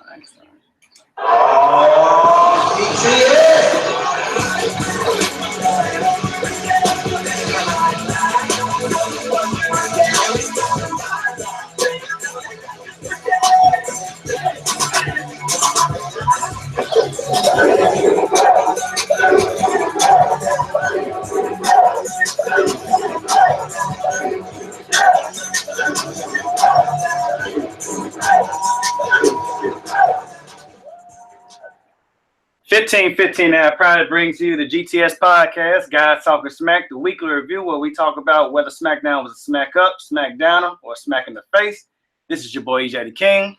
Thanks. $15.15 now proudly brings you the GTS Podcast, Guys Talking Smack, the weekly review where we talk about whether Smackdown was a smack up, smack downer, or a smack in the face. This is your boy EJ the King.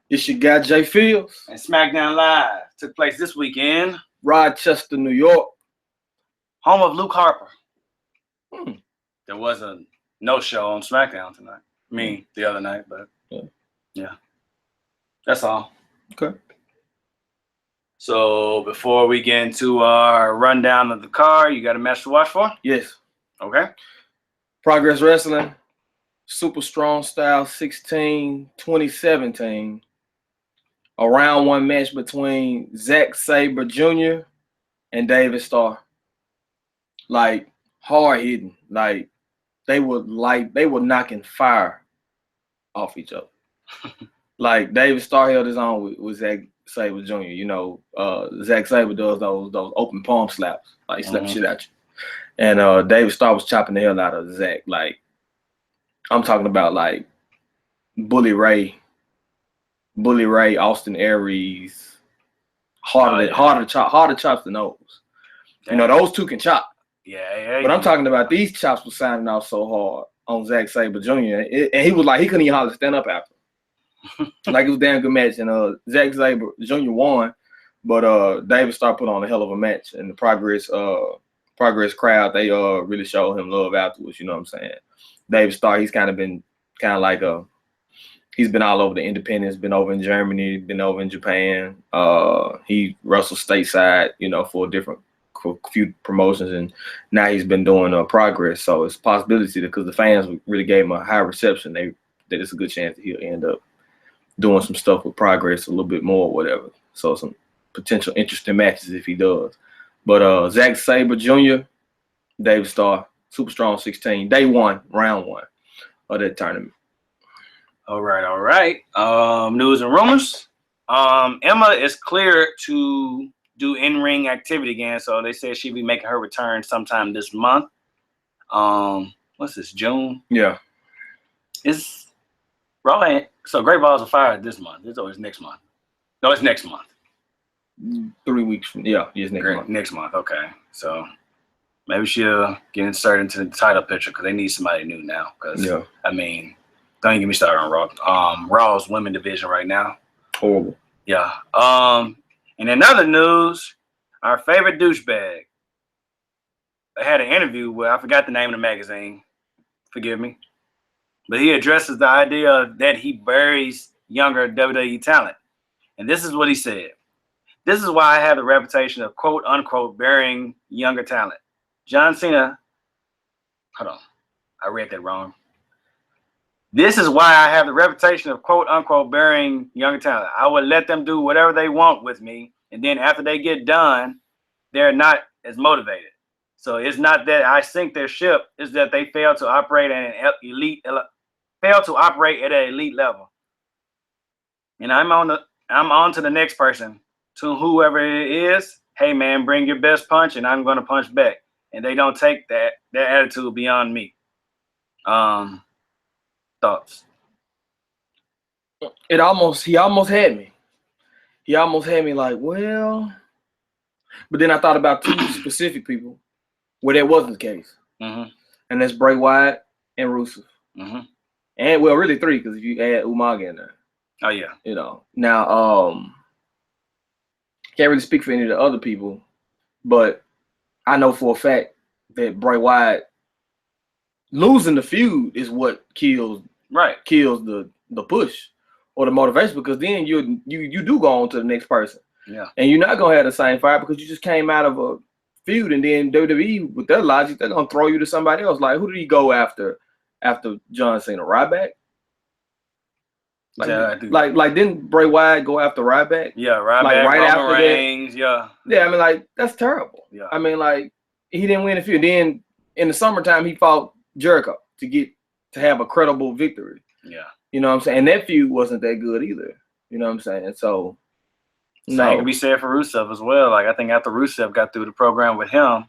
It's your guy J.Fields. And Smackdown Live took place this weekend. Rochester, New York. Home of Luke Harper. There was a no-show on Smackdown tonight. The other night, but yeah. That's all. Okay. So before we get into our rundown of the card, you got a match to watch for? Yes. Okay. Progress Wrestling, Super Strong Style 16, 2017. A round one match between Zack Sabre Jr. and David Starr. Like hard hitting. Like they were knocking fire off each other. Like David Starr held his own with Zack Sabre Jr. You know, Zack Sabre does those open palm slaps. Like he slaps shit at you. And David Starr was chopping the hell out of Zack. Like I'm talking about like Bully Ray, Austin Aries, harder chops than those. You know, those two can chop. Yeah. But I'm talking about these chops were sounding off so hard on Zack Sabre Jr. And he was like, he couldn't even hardly stand up after. Like it was a damn good match. And Zack Sabre Jr. won, but David Starr put on a hell of a match. And the Progress crowd, they really showed him love afterwards, you know what I'm saying? David Starr, he's kind of been like he's been all over the independents, been over in Germany, been over in Japan. He wrestled stateside, you know, for a few promotions, and now he's been doing Progress. So it's a possibility because the fans really gave him a high reception. That it's a good chance that he'll end up doing some stuff with Progress a little bit more or whatever. So some potential interesting matches if he does. But Zack Sabre Jr., David Starr, Super Strong 16, day one, round one of that tournament. All right. News and rumors. Emma is cleared to do in-ring activity again, so they said she'll be making her return sometime this month. What's this, June? Yeah. It's Raw. So Great Balls are fired this month. It's always next month. No, it's next month. 3 weeks from it's next month. Next month, okay. So maybe she'll get inserted into the title picture because they need somebody new now. Because I mean, don't even get me started on Raw. Raw's women division right now. Horrible. Yeah. And in other news, our favorite douchebag. I had an interview where I forgot the name of the magazine. Forgive me. But he addresses the idea that he buries younger WWE talent. And this is what he said. This is why I have the reputation of quote unquote burying younger talent. John Cena. Hold on. I read that wrong. This is why I have the reputation of quote unquote burying younger talent. I would let them do whatever they want with me. And then after they get done, they're not as motivated. So it's not that I sink their ship, it's that they fail to operate at an elite level. And I'm on to the next person. To whoever it is, hey man, bring your best punch and I'm gonna punch back. And they don't take that attitude beyond me. Thoughts? He almost had me. He almost had me like, well, but then I thought about two specific people where that wasn't the case. And that's Bray Wyatt and Rusev. And well, really three, because if you add Umaga in there. Oh yeah. You know. Now, can't really speak for any of the other people, but I know for a fact that Bray Wyatt losing the feud is what kills the push or the motivation, because then you do go on to the next person. Yeah. And you're not gonna have the same fire because you just came out of a feud, and then WWE with their logic, they're gonna throw you to somebody else. Like, who did he go after John Cena? Ryback? Like didn't Bray Wyatt go after Ryback? Yeah, Ryback, like right Roman after Reigns, that. Yeah, I mean, like that's terrible. Yeah. I mean, like he didn't win the feud. Then in the summertime, he fought Jericho to have a credible victory. Yeah. You know what I'm saying? And that feud wasn't that good either. You know what I'm saying? So same can be said for Rusev as well. Like I think after Rusev got through the program with him,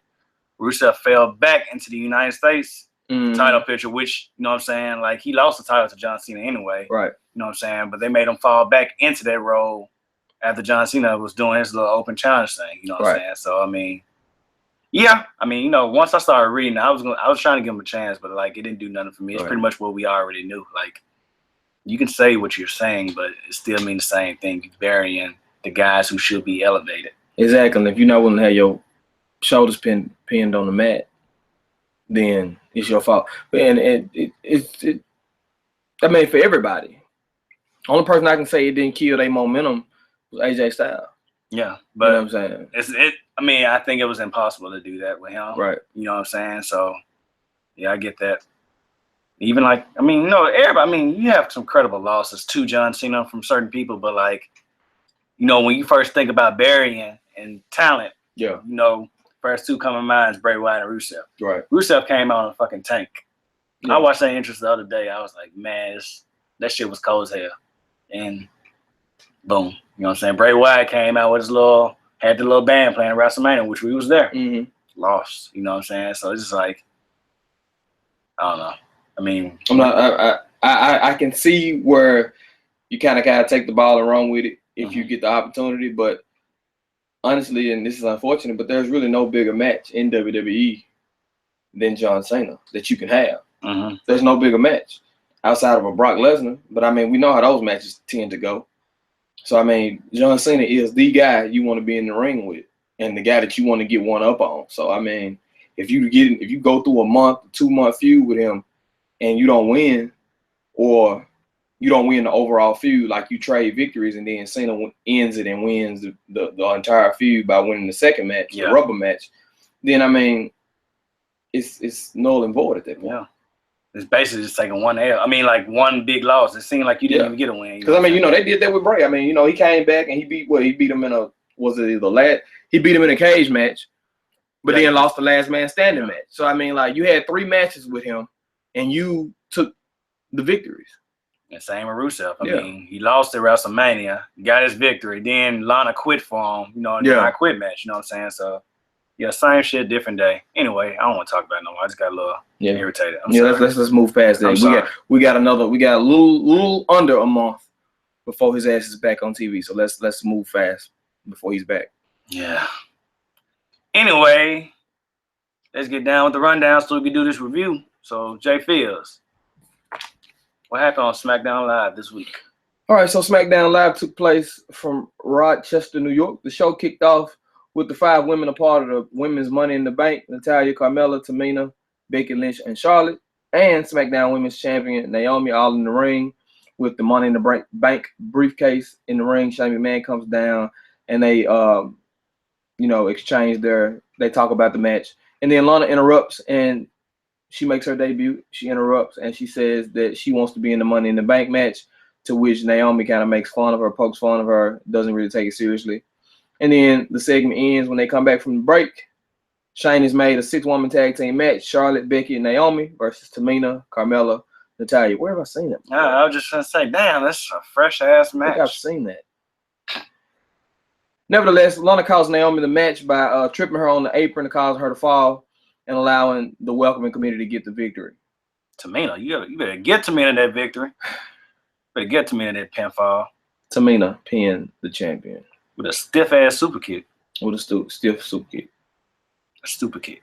Rusev fell back into the United States title picture, which, you know what I'm saying, like he lost the title to John Cena anyway. Right. You know what I'm saying? But they made him fall back into that role after John Cena was doing his little open challenge thing. You know what I'm saying? So I mean, yeah. I mean, you know, once I started reading, I was trying to give him a chance, but like it didn't do nothing for me. It's pretty much what we already knew. Like you can say what you're saying, but it still means the same thing. You're burying the guys who should be elevated. Exactly. And if you're not willing to have your shoulders pinned on the mat, then it's your fault. And it I mean, for everybody. Only person I can say it didn't kill their momentum was AJ Styles. Yeah, but you know what I'm saying? I mean, I think it was impossible to do that with him. Right. You know what I'm saying? So, yeah, I get that. Even like, I mean, you know, everybody, I mean, you have some credible losses to John Cena from certain people, but like, you know, when you first think about burying and talent, you know, first two coming to mind is Bray Wyatt and Rusev. Right. Rusev came out in a fucking tank. Yeah. I watched that entrance the other day. I was like, man, that shit was cold as hell. And boom. You know what I'm saying? Bray Wyatt came out with had the little band playing WrestleMania, which we was there. Mm-hmm. Lost. You know what I'm saying? So it's just like, I don't know. I mean, I can see where you kind of gotta take the ball and run with it if you get the opportunity, but honestly, and this is unfortunate, but there's really no bigger match in WWE than John Cena that you can have. Mm-hmm. There's no bigger match outside of a Brock Lesnar, but I mean, we know how those matches tend to go. So I mean, John Cena is the guy you want to be in the ring with, and the guy that you want to get one up on. So I mean, if you go through a 2-month feud with him, and you don't win, or you don't win the overall feud, like you trade victories, and then Cena ends it and wins the entire feud by winning the second match, the rubber match, then I mean, it's null and void at that point. Yeah. It's basically just taking one L. I mean, like one big loss. It seemed like you didn't even get a win. Because I mean, you know, they did that with Bray. I mean, you know, he came back and he beat him in he beat him in a cage match, but then lost the last man standing match. So I mean, like you had 3 matches with him, and you took the victories. And same with Rusev. I mean, he lost at WrestleMania, got his victory. Then Lana quit for him, you know, in the I Quit match. You know what I'm saying? So, yeah, same shit, different day. Anyway, I don't want to talk about it no more. I just got a little irritated. I'm sorry. Let's move past that. We got a little under a month before his ass is back on TV. So let's move fast before he's back. Yeah. Anyway, let's get down with the rundown so we can do this review. So, J.Fields, what happened on Smackdown Live this week? All right, so Smackdown Live took place from Rochester, New York. The show kicked off with the 5 women a part of the Women's Money in the Bank: Natalya, Carmella, Tamina, Becky Lynch, and Charlotte, and SmackDown Women's Champion Naomi all in the ring with the Money in the Bank briefcase in the ring. Shane McMahon comes down, and they, exchange they talk about the match. And then Lana interrupts, and she makes her debut. She interrupts, and she says that she wants to be in the Money in the Bank match, to which Naomi kind of makes fun of her, pokes fun of her, doesn't really take it seriously. And then the segment ends when they come back from the break. Shane has made a 6-woman tag team match: Charlotte, Becky, and Naomi versus Tamina, Carmella, Natalya. Where have I seen it? I was just going to say, damn, that's a fresh-ass match. I think I've seen that. Nevertheless, Lana calls Naomi the match by tripping her on the apron, causing her to fall, and allowing the welcoming committee to get the victory. Tamina, you better get Tamina that victory. Better get Tamina that pinfall. Tamina pinned the champion with a stiff-ass super kick. With a stiff super kick. A stupid kick.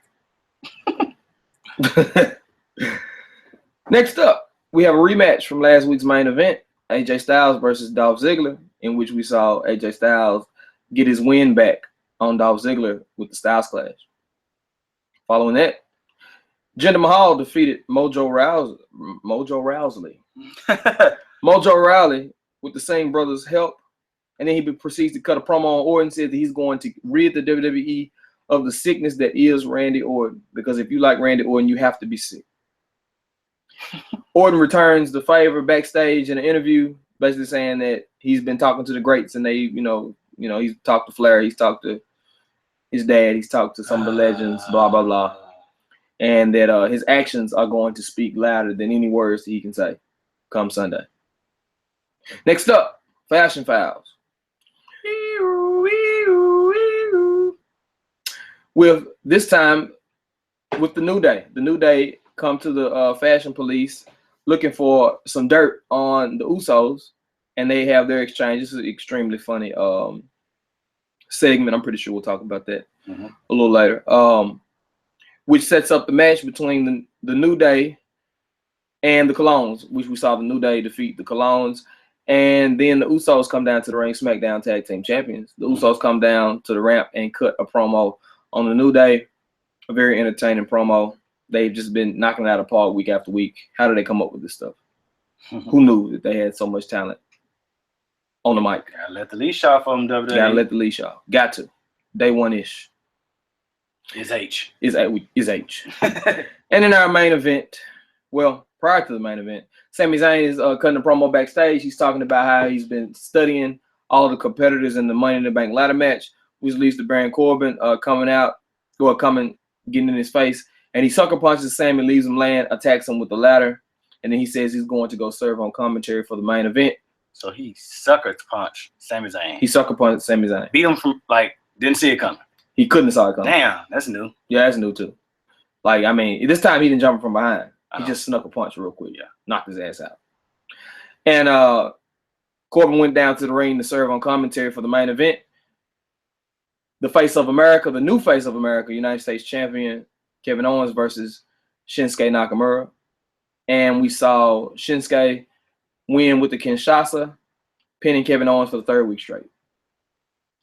Next up, we have a rematch from last week's main event: AJ Styles versus Dolph Ziggler, in which we saw AJ Styles get his win back on Dolph Ziggler with the Styles Clash. Following that, Jinder Mahal defeated Mojo Rawley. Mojo Rawley with the Singh brothers' help, and then he proceeds to cut a promo on Orton, said that he's going to rid the WWE of the sickness that is Randy Orton, because if you like Randy Orton, you have to be sick. Orton returns the favor backstage in an interview basically saying that he's been talking to the greats, and they, he's talked to Flair, he's talked to his dad, he's talked to some of the legends, blah blah blah, and that his actions are going to speak louder than any words that he can say come Sunday. Next up, Fashion Files. With this time, with the New Day. The New Day come to the fashion police looking for some dirt on the Usos, and they have their exchange. This is an extremely funny segment. I'm pretty sure we'll talk about that a little later. Which sets up the match between the New Day and the Colognes, which we saw the New Day defeat the Colognes. And then the Usos come down to the ring, Smackdown Tag Team Champions. The Usos come down to the ramp and cut a promo on the New Day. A very entertaining promo. They've just been knocking it out of the park week after week. How did they come up with this stuff? Who knew that they had so much talent on the mic? Gotta let the leash off on WWE. Gotta let the leash off. Got to. Day one-ish. Is H. Is H. And in our main event, well, prior to the main event, Sami Zayn is cutting a promo backstage. He's talking about how he's been studying all the competitors in the Money in the Bank ladder match, which leads to Baron Corbin getting in his face. And he sucker punches Sami, leaves him laying, attacks him with the ladder. And then he says he's going to go serve on commentary for the main event. So he sucker punched Sami Zayn. He sucker punched Sami Zayn. Beat him from, didn't see it coming. He couldn't have saw it coming. Damn, that's new. Yeah, that's new too. This time he didn't jump from behind. He just snuck a punch real quick. Yeah. Knocked his ass out. And Corbin went down to the ring to serve on commentary for the main event. The face of America, the new face of America, United States champion, Kevin Owens versus Shinsuke Nakamura. And we saw Shinsuke win with the Kinshasa, pinning Kevin Owens for the third week straight.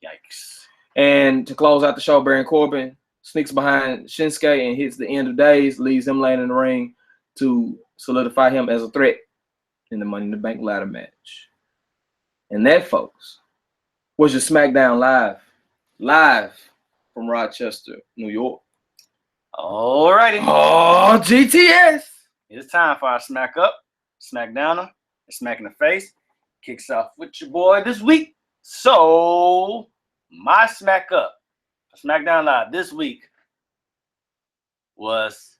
Yikes. And to close out the show, Baron Corbin sneaks behind Shinsuke and hits the end of days, leaves him laying in the ring to solidify him as a threat in the Money in the Bank ladder match. And that, folks, was your Smackdown live from Rochester, New York. Alrighty. Oh, GTS. It's time for our Smack Up, Smackdowner, Smack in the Face. Kicks off with your boy this week. So, my Smack Up, Smackdown Live this week was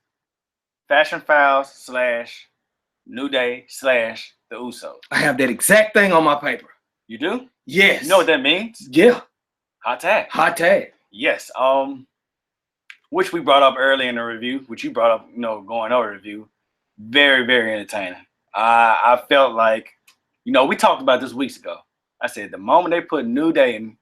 Fashion Files / New Day / the Usos. I have that exact thing on my paper. You do? Yes. You know what that means? Yeah. Hot tag. Hot tag. Yes. Which we brought up early in the review, which you brought up, going over the review. Very, very entertaining. I felt like, we talked about this weeks ago. I said the moment they put New Day and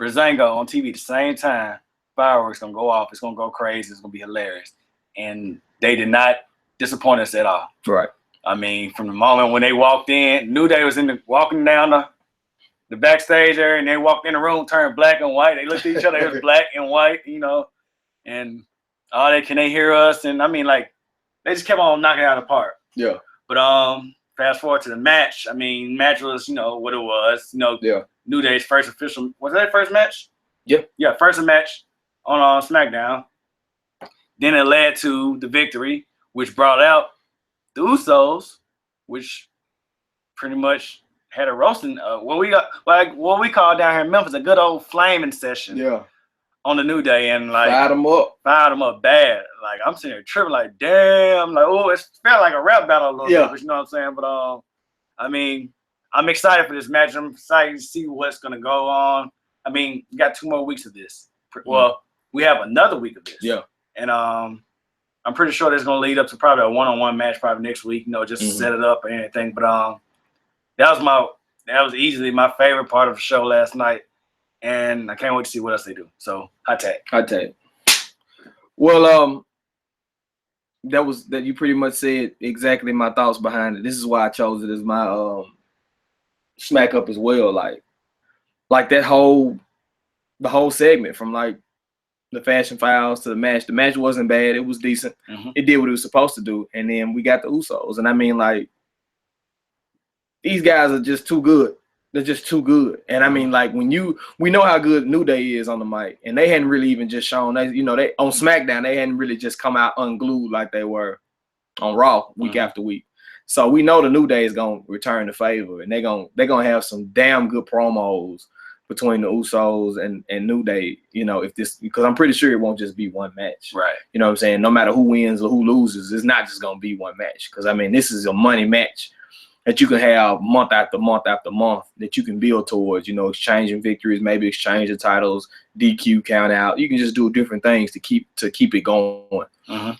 Breezango on TV at the same time, fireworks gonna go off. It's gonna go crazy. It's gonna be hilarious. And they did not disappoint us at all. Right. I mean, from the moment when they walked in, New Day was walking down the backstage area, and they walked in the room, turned black and white. They looked at each other. It was black and white, and can they hear us? And they just kept on knocking it out of the park. Yeah. But fast forward to the match. Match was, what it was. Yeah. New Day's first official. Was that first match? Yeah. Yeah, first match on SmackDown. Then it led to the victory, which brought out the Usos, which pretty much had a roasting. What we call down here in Memphis a good old flaming session. Yeah. On the New Day, and fired them up. Fired them up bad. I'm sitting there tripping damn. It felt like a rap battle a little bit, but you know what I'm saying? But I'm excited for this match. I'm excited to see what's gonna go on. We got 2 more weeks of this. Well, we have another week of this. Yeah. And I'm pretty sure that's gonna lead up to probably a one-on-one match probably next week, just to set it up or anything. But that was easily my favorite part of the show last night. And I can't wait to see what else they do. So, hot tag. Well, that you pretty much said exactly my thoughts behind it. This is why I chose it as my smack up as well. Like the whole segment from the Fashion Files to the match. The match wasn't bad. It was decent. Mm-hmm. It did what it was supposed to do. And then we got the Usos. And these guys are just too good. They're just too good. And we know how good New Day is on the mic, and they hadn't really even just shown they on SmackDown, they hadn't really just come out unglued like they were on Raw week after week. So we know the New Day is gonna return the favor, and they're gonna have some damn good promos between the Usos and New Day. Because I'm pretty sure it won't just be one match. Right. You know what I'm saying? No matter who wins or who loses, it's not just gonna be one match. Because this is a money match that you can have month after month after month that you can build towards. Exchanging victories, maybe exchanging titles, DQ count out. You can just do different things to keep it going.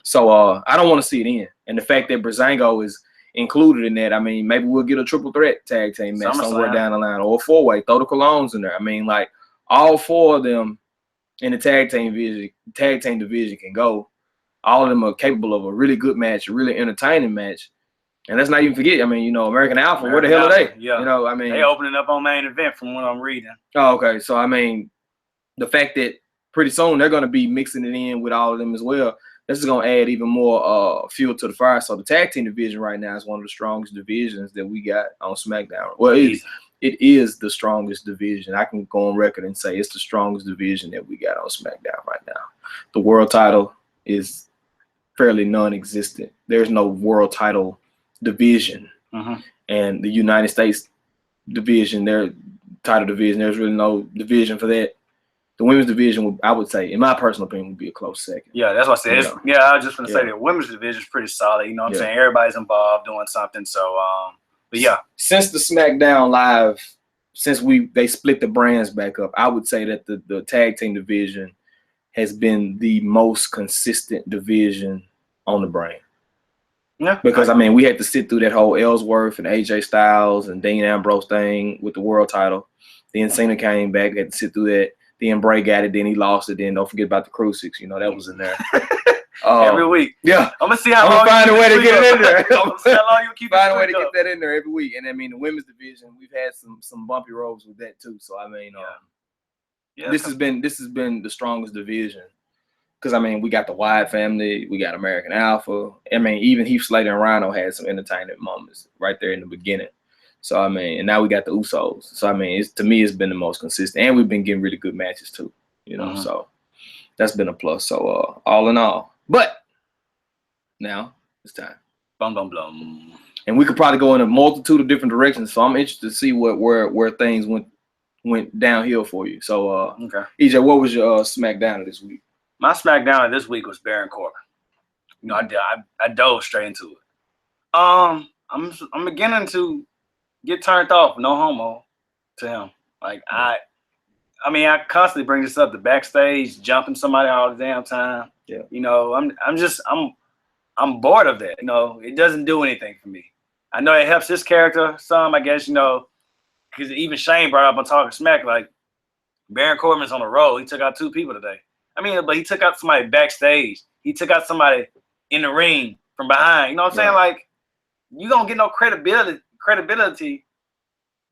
So I don't want to see it end. And the fact that Breezango is included in that, maybe we'll get a triple threat tag team match somewhere down the line, or a 4-way. Throw the Colognes in there. All 4 of them in the tag team division can go. All of them are capable of a really good match, a really entertaining match. And let's not even forget, American Alpha, where the hell are they? Yeah. They opening up on main event from what I'm reading. Oh, okay. So, the fact that pretty soon they're going to be mixing it in with all of them as well, this is going to add even more fuel to the fire. So the tag team division right now is one of the strongest divisions that we got on SmackDown. Well, it is the strongest division. I can go on record and say it's the strongest division that we got on SmackDown right now. The world title is fairly non-existent. There's no world title division. And the United States division, their title division, there's really no division for that. The women's division, I would say, in my personal opinion, would be a close second. Yeah, that's what I said. I was just going to say the women's division is pretty solid. You know what I'm saying? Everybody's involved doing something. So, but yeah. Since the SmackDown Live, since they split the brands back up, I would say that the tag team division has been the most consistent division on the brand. Yeah. Because, we had to sit through that whole Ellsworth and AJ Styles and Dean Ambrose thing with the world title. Then Cena came back, had to sit through that. Then Bray got it, then he lost it. Then don't forget about the Crucifix. That was in there. Every week. Yeah. I'm going to see how long you find a way to get it in there. I'm going to see how long you keep find a way to get that in there every week. And the women's division, we've had some bumpy roads with that too. So this has been the strongest division. Because we got the Wyatt family, we got American Alpha. Even Heath Slater and Rhino had some entertaining moments right there in the beginning. So, and now we got the Usos. So, to me, it's been the most consistent. And we've been getting really good matches, too. So that's been a plus. So, all in all. But now it's time. Blum, blum, blum. And we could probably go in a multitude of different directions. So, I'm interested to see where things went downhill for you. So, okay. EJ, what was your SmackDown this week? My SmackDown this week was Baron Corbin. I dove straight into it. I'm beginning to get turned off, no homo, to him. I constantly bring this up, the backstage jumping somebody all the damn time. Yeah. I'm bored of that. It doesn't do anything for me. I know it helps his character some, I guess, because even Shane brought up on Talking Smack, Baron Corbin's on the road. He took out 2 people today. But he took out somebody backstage. He took out somebody in the ring from behind. You know what I'm saying? You don't get no credibility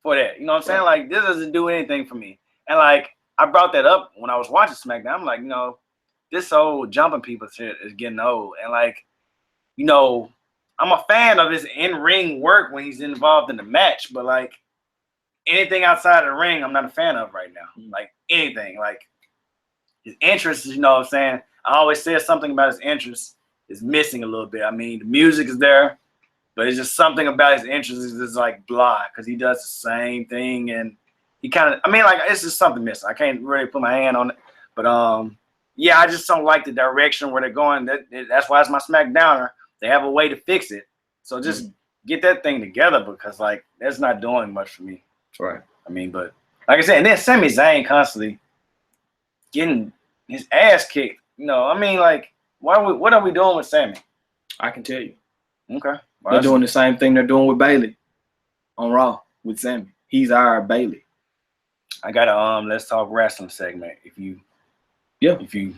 for that. You know what I'm saying? This doesn't do anything for me. And I brought that up when I was watching SmackDown. I'm like, this old jumping people shit is getting old. And I'm a fan of his in-ring work when he's involved in the match, but anything outside of the ring, I'm not a fan of right now. Anything. His interest, you know what I'm saying? I always say something about his interest is missing a little bit. The music is there, but it's just something about his interest is just blah, because he does the same thing, and he kind of, it's just something missing. I can't really put my hand on it, but I just don't like the direction where they're going. That's why it's my SmackDowner. They have a way to fix it, so just get that thing together, because that's not doing much for me. Right. But like I said, and then Sami Zayn constantly getting his ass kicked. What are we doing with Sami? I can tell you. Okay. They're doing the same thing they're doing with Bailey on Raw with Sami. He's our Bailey. I got a Let's Talk Wrestling segment if you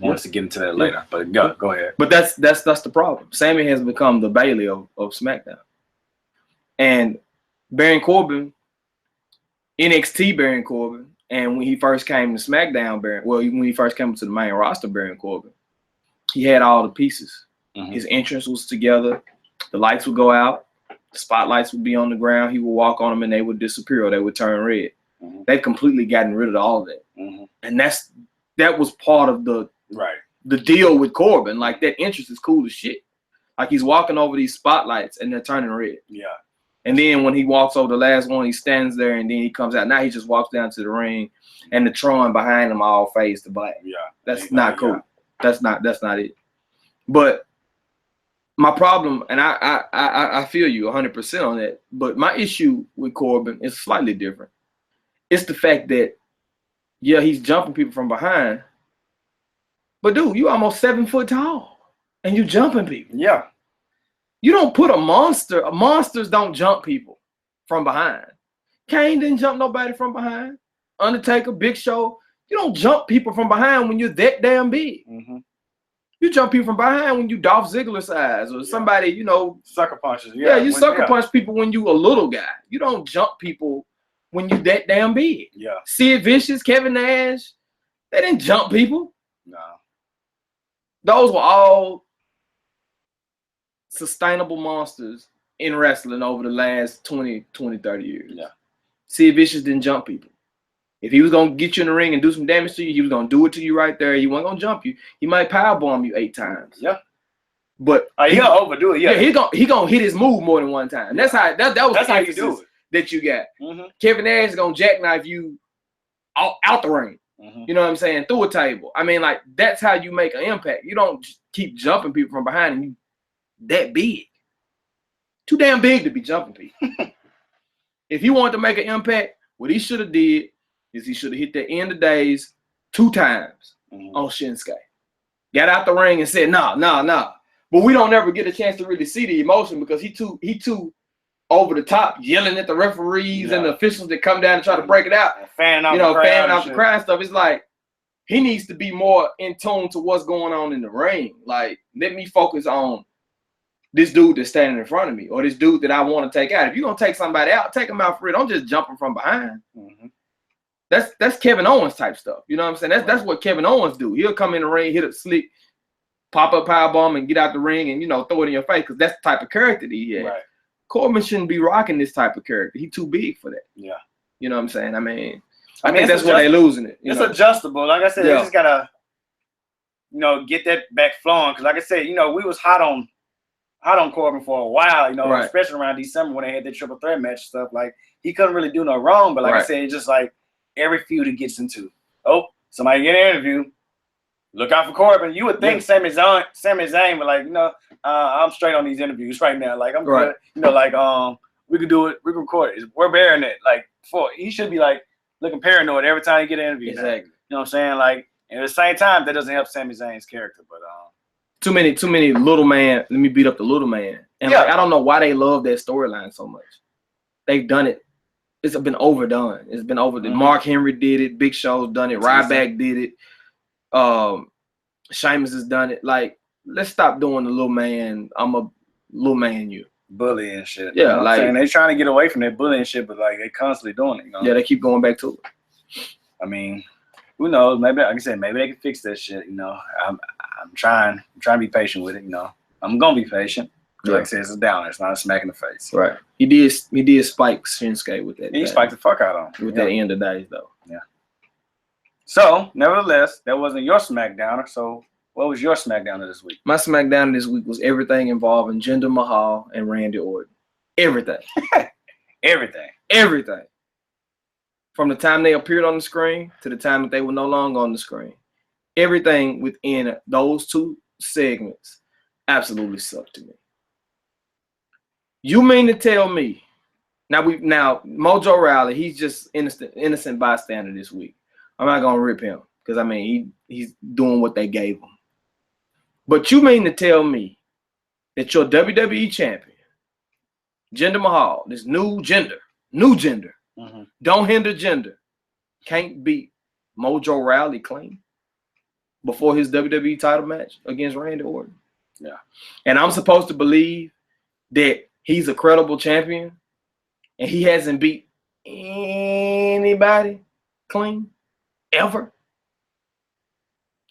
want us to get into that later. But go ahead. But that's the problem. Sami has become the Bailey of SmackDown. And Baron Corbin, NXT Baron Corbin, and when he first came to SmackDown, when he first came to the main roster, Baron Corbin, he had all the pieces. Mm-hmm. His entrance was together. The lights would go out. The spotlights would be on the ground. He would walk on them, and they would disappear or they would turn red. Mm-hmm. They've completely gotten rid of all of that. Mm-hmm. And that was part of the deal with Corbin. That entrance is cool as shit. Like he's walking over these spotlights and they're turning red. Yeah. And then when he walks over the last one, he stands there and then he comes out. Now he just walks down to the ring and the Tron behind him all fades to black. Yeah. That's not cool. That's not it. But my problem, and I feel you 100% on that, but my issue with Corbin is slightly different. It's the fact that, yeah, he's jumping people from behind, but dude, you almost 7 foot tall and you jumping people. Yeah. You don't put a monster. Monsters don't jump people from behind. Kane didn't jump nobody from behind. Undertaker, Big Show. You don't jump people from behind when you're that damn big. Mm-hmm. You jump people from behind when you Dolph Ziggler size or somebody, you know. Sucker punches. Yeah, you sucker punch people when you a little guy. You don't jump people when you that damn big. Yeah. Sid Vicious, Kevin Nash, they didn't jump people. No. Those were all sustainable monsters in wrestling over the last 20, 30 years. Yeah. Sid Vicious didn't jump people. If he was going to get you in the ring and do some damage to you, he was going to do it to you right there. He wasn't going to jump you. He might powerbomb you 8 times. Yeah. But he'll overdo it. Yeah. He gonna hit his move more than one time. That's how that was That's the how you do it. that you got. Mm-hmm. Kevin Nash is going to jackknife you out the ring. Mm-hmm. You know what I'm saying? Through a table. I mean, like, that's how you make an impact. You don't just keep jumping people from behind and you that big. Too damn big to be jumping people. If he wanted to make an impact, what he should have did is he should have hit the end of days 2 times on Shinsuke. Got out the ring and said, no. But we don't ever get a chance to really see the emotion because he too over the top, yelling at the referees and the officials that come down and try to break it out. Fanning out the crowd and stuff. It's like he needs to be more in tune to what's going on in the ring. Like, let me focus on this dude that's standing in front of me or this dude that I want to take out. If you're going to take somebody out, take him out for it. Don't just jump him from behind. Mm-hmm. That's Kevin Owens type stuff. You know what I'm saying? That's what Kevin Owens do. He'll come in the ring, hit a slick, pop up powerbomb and get out the ring and, throw it in your face because that's the type of character that he has. Right. Corbin shouldn't be rocking this type of character. He's too big for that. Yeah. You know what I'm saying? I think that's where they're losing it. It's adjustable. Like I said, they just got to, get that back flowing. Because like I said, we was hot on Corbin for a while, right. Especially around December when they had the triple threat match stuff. Like, he couldn't really do no wrong. But like I said, it's just like every feud he gets into. Oh, somebody get an interview. Look out for Corbin. You would think Sami Zayn, but like, I'm straight on these interviews right now. Like, I'm good. We could do it. We can record it. We're bearing it. Like, he should be like looking paranoid every time he get an interview. Exactly. You know what I'm saying? Like, and at the same time, that doesn't help Sami Zayn's character. But too many little man. Let me beat up the little man. And I don't know why they love that storyline so much. They've done it. It's been overdone. It's been overdone. Mm-hmm. Mark Henry did it. Big Show's done it. Ryback did it. Sheamus has done it. Like, let's stop doing the little man. I'm a little man. You bully and shit. Yeah, like they're trying to get away from that bullying shit, but like they constantly doing it. Yeah, they keep going back to it. I mean, who knows? Maybe, like I said, maybe they can fix that shit. I'm trying to be patient with it. I'm gonna be patient. Like I said, it's a downer. It's not a smack in the face. Right. He did spike Shinsuke with that. He spiked the fuck out of him with that end of days though. Yeah. So, nevertheless, that wasn't your Smackdowner. So, what was your Smackdowner this week? My Smackdowner this week was everything involving Jinder Mahal and Randy Orton. Everything. Everything. From the time they appeared on the screen to the time that they were no longer on the screen. Everything within those 2 segments absolutely sucked to me. You mean to tell me now Mojo Rawley, he's just innocent bystander this week. I'm not gonna rip him because he's doing what they gave him. But you mean to tell me that your WWE champion, Jinder Mahal, this new gender, don't hinder gender, can't beat Mojo Rawley clean before his WWE title match against Randy Orton? Yeah. And I'm supposed to believe that he's a credible champion and he hasn't beat anybody clean ever.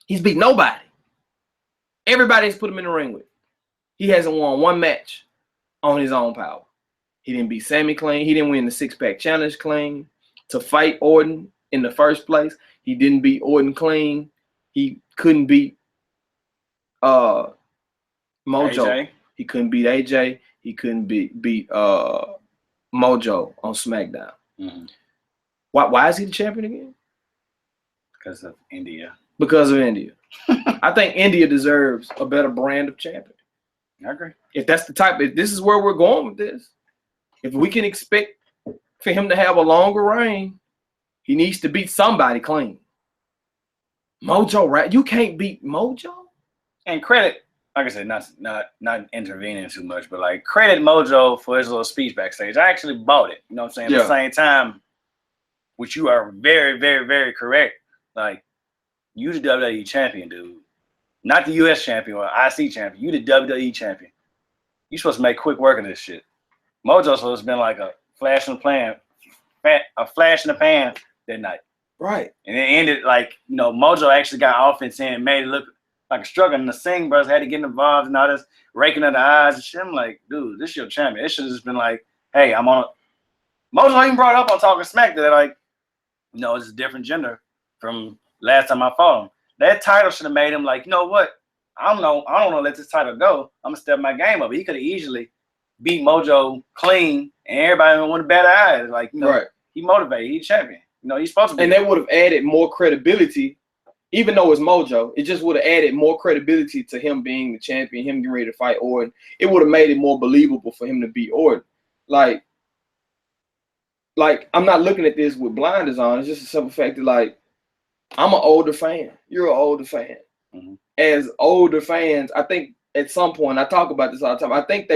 He's beat nobody. Everybody's put him in the ring with. He hasn't won 1 match on his own power. He didn't beat Sammy clean. He didn't win the 6-pack challenge clean. To fight Orton in the first place, he didn't beat Orton clean. He couldn't beat Mojo. AJ. He couldn't beat AJ. He couldn't beat Mojo on SmackDown. Mm-hmm. Why is he the champion again? Because of India. Because of India. I think India deserves a better brand of champion. I agree. If that's if this is where we're going with this, if we can expect for him to have a longer reign, he needs to beat somebody clean. Mojo, right? You can't beat Mojo. And credit, like I said, not intervening too much, but like credit Mojo for his little speech backstage. I actually bought it. You know what I'm saying? Yeah. At the same time, which you are very, very, very correct. Like, you the WWE champion, dude. Not the US champion or IC champion. You the WWE champion. You supposed to make quick work of this shit. Mojo's supposed to been like a flash in the pan that night. Right. And it ended like, Mojo actually got offense in and made it look like a struggle. And the Singh brothers had to get involved and all this raking of the eyes and shit. I'm like, dude, this your champion. It should have just been like, hey, I'm on. Mojo even brought up on Talking Smack that like, it's a different gender from last time I fought him. That title should have made him like, you know what? I don't want to let this title go. I'm going to step my game up. He could have easily beat Mojo clean and everybody would want better eyes. Like, right. He motivated. He's champion. He's supposed to be. And they would have added more credibility, even though it's Mojo. It just would have added more credibility to him being the champion, him getting ready to fight Orton. It would have made it more believable for him to beat Orton. Like I'm not looking at this with blinders on. It's just a simple fact that, like, I'm an older fan. You're an older fan. Mm-hmm. As older fans, I think at some point, I talk about this all the time, I think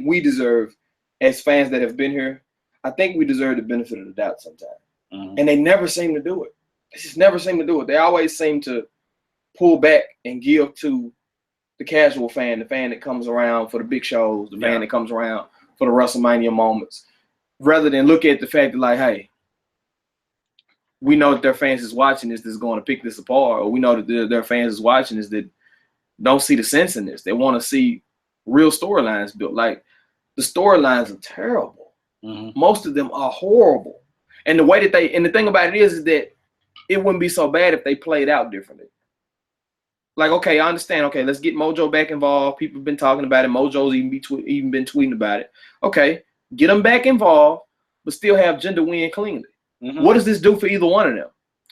we deserve, as fans that have been here, I think we deserve the benefit of the doubt sometimes. Mm-hmm. And they never seem to do it. They just never seem to do it. They always seem to pull back and give to the casual fan, the fan that comes around for the big shows, the fan that comes around for the WrestleMania moments, rather than look at the fact that, like, hey, we know that their fans is watching this that's going to pick this apart, or we know that their fans is watching this that don't see the sense in this. They want to see real storylines built. Like, the storylines are terrible. Mm-hmm. Most of them are horrible. And the way that the thing about it is that it wouldn't be so bad if they played out differently. Like, okay, I understand. Okay, let's get Mojo back involved. People have been talking about it. Mojo's even been tweeting about it. Okay, get them back involved, but still have Jinder win cleanly. Mm-hmm. What does this do for either one of them?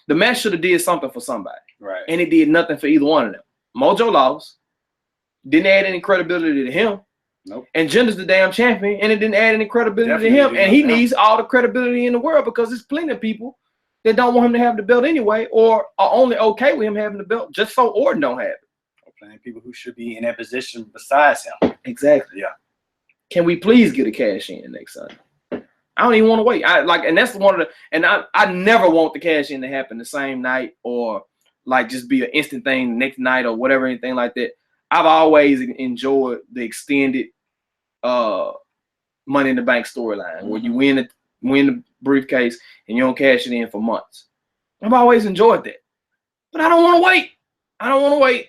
The match should have did something for somebody. Right. And it did nothing for either one of them. Mojo lost. Didn't add any credibility to him. Nope. And Jinder's the damn champion, and it didn't add any credibility to him. And he needs all the credibility in the world because there's plenty of people that don't want him to have the belt anyway, or are only okay with him having the belt just so Orton don't have it. Or plenty of people who should be in that position besides him. Exactly. Yeah. Can we please get a cash in next Sunday? I don't even want to wait. I never want the cash in to happen the same night or like just be an instant thing the next night or whatever, anything like that. I've always enjoyed the extended Money in the Bank storyline where you win the briefcase and you don't cash it in for months. I've always enjoyed that. But I don't want to wait.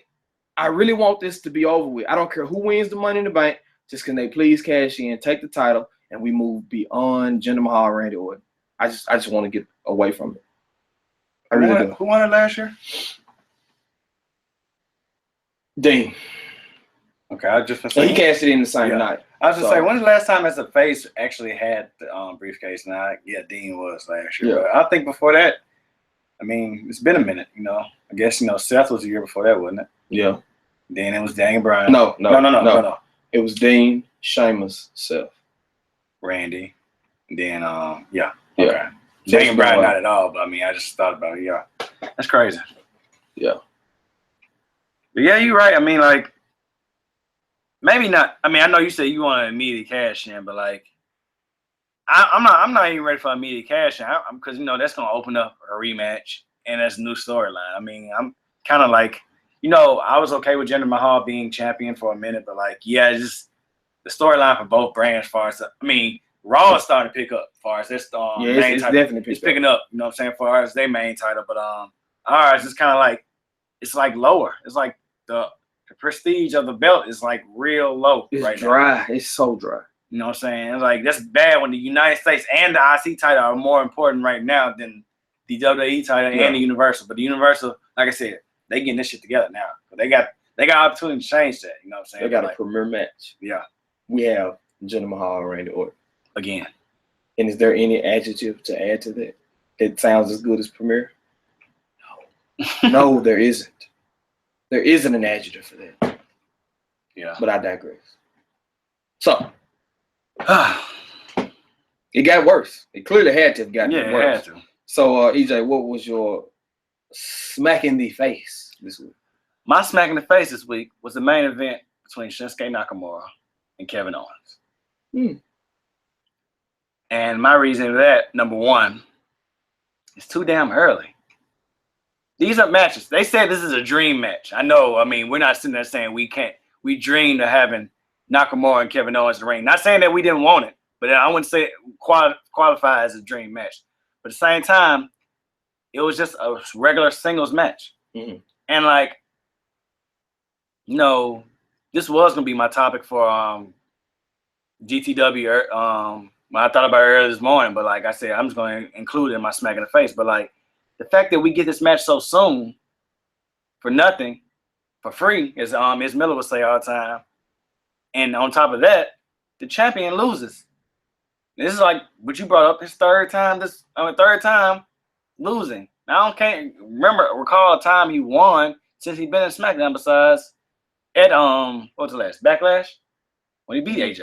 I really want this to be over with. I don't care who wins the Money in the Bank. Just can they please cash in, take the title, and we move beyond Jinder Mahal, Randy Orton. I just want to get away from it. I really do. Who won it last year? Dean. Okay, I just been saying. He cashed it in the same night. I was just saying, when's the last time as a face actually had the briefcase? Now, Dean was last year. Yeah. But I think before that, I mean, it's been a minute. I guess Seth was the year before that, wasn't it? Yeah. Then it was Daniel Bryan. No. It was Dean, Sheamus, Seth, Randy. And then Okay. Yeah. Daniel Bryan not at all, but I mean, I just thought about it. Yeah, that's crazy. Yeah. But yeah, you're right. I mean, like, maybe not. I mean, I know you said you want to immediate cash in, but like, I'm not even ready for immediate cash in because that's gonna open up a rematch and that's a new storyline. I mean, I'm kind of like, I was okay with Jinder Mahal being champion for a minute, but like, just the storyline for both brands. As far as Raw is starting to pick up. As far as this main it's title, definitely picking up. You know what I'm saying? As far as their main title, but ours is kind of like it's like lower. It's like the prestige of the belt is like real low. It's right dry. now. It's so dry. You know what I'm saying? It's like that's bad when the United States and the IC title are more important right now than the WWE title and the Universal. But the Universal, like I said, they getting this shit together now. They got they got opportunity to change that. You know what I'm saying? They got a premier match. Yeah. We have Jinder Mahal and Randy Orton. Again. And is there any adjective to add to that? It sounds as good as premier? No. No, there isn't. There isn't an adjective for that. Yeah. But I digress. So, it got worse. It clearly had to have gotten worse. Yeah, it had to. So, EJ, what was your smack in the face this week? My smack in the face this week was the main event between Shinsuke Nakamura and Kevin Owens. And my reason for that, number one, it's too damn early. These are matches. They said this is a dream match. I know. I mean, we're not sitting there saying we dreamed of having Nakamura and Kevin Owens in the ring. Not saying that we didn't want it, but I wouldn't say it qualify as a dream match. But at the same time, it was just a regular singles match. Mm-hmm. And like, you know, this was gonna be my topic for GTW. I thought about it earlier this morning, but like I said, I'm just going to include it in my smack in the face. But like the fact that we get this match so soon for nothing, for free, as Miller would say all the time, and on top of that, the champion loses. This is like what you brought up, his third time losing. Now I can't recall a time he won since he's been in SmackDown besides at what's the last Backlash when he beat AJ.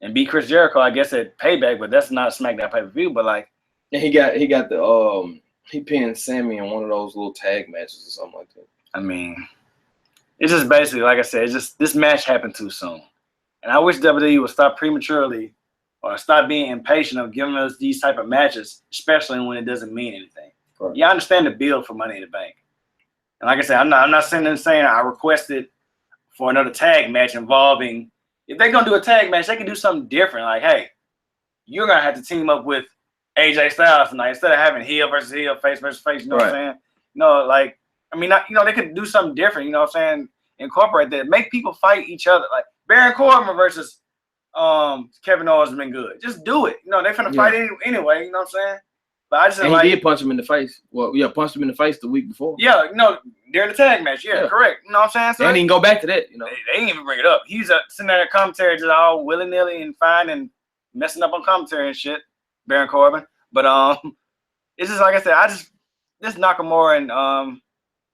And beat Chris Jericho, I guess, at Payback, but that's not a SmackDown pay-per-view. But like, and he got the he pinned Sammy in one of those little tag matches or something like that. I mean, it's just basically like I said, it's just this match happened too soon, and I wish WWE would stop prematurely or stop being impatient of giving us these type of matches, especially when it doesn't mean anything. Right. Yeah, I understand the build for Money in the Bank, and like I said, I'm not sitting there saying I requested for another tag match involving. If they're going to do a tag match, they can do something different. Like, hey, you're going to have to team up with AJ Styles tonight instead of having heel versus heel, face versus face. You know what I'm saying? No, like, I mean, they could do something different. You know what I'm saying? Incorporate that. Make people fight each other. Like, Baron Corbin versus Kevin Owens has been good. Just do it. You know, they're finna fight anyway. You know what I'm saying? But I just and he did punch him in the face. Well, yeah, punched him in the face the week before. Yeah, during the tag match. Yeah, correct. You know what I'm saying? So they didn't even go back to that. You know, they didn't even bring it up. He's sitting there at commentary just all willy nilly and fine and messing up on commentary and shit. Baron Corbin. But it's just like I said. This Nakamura and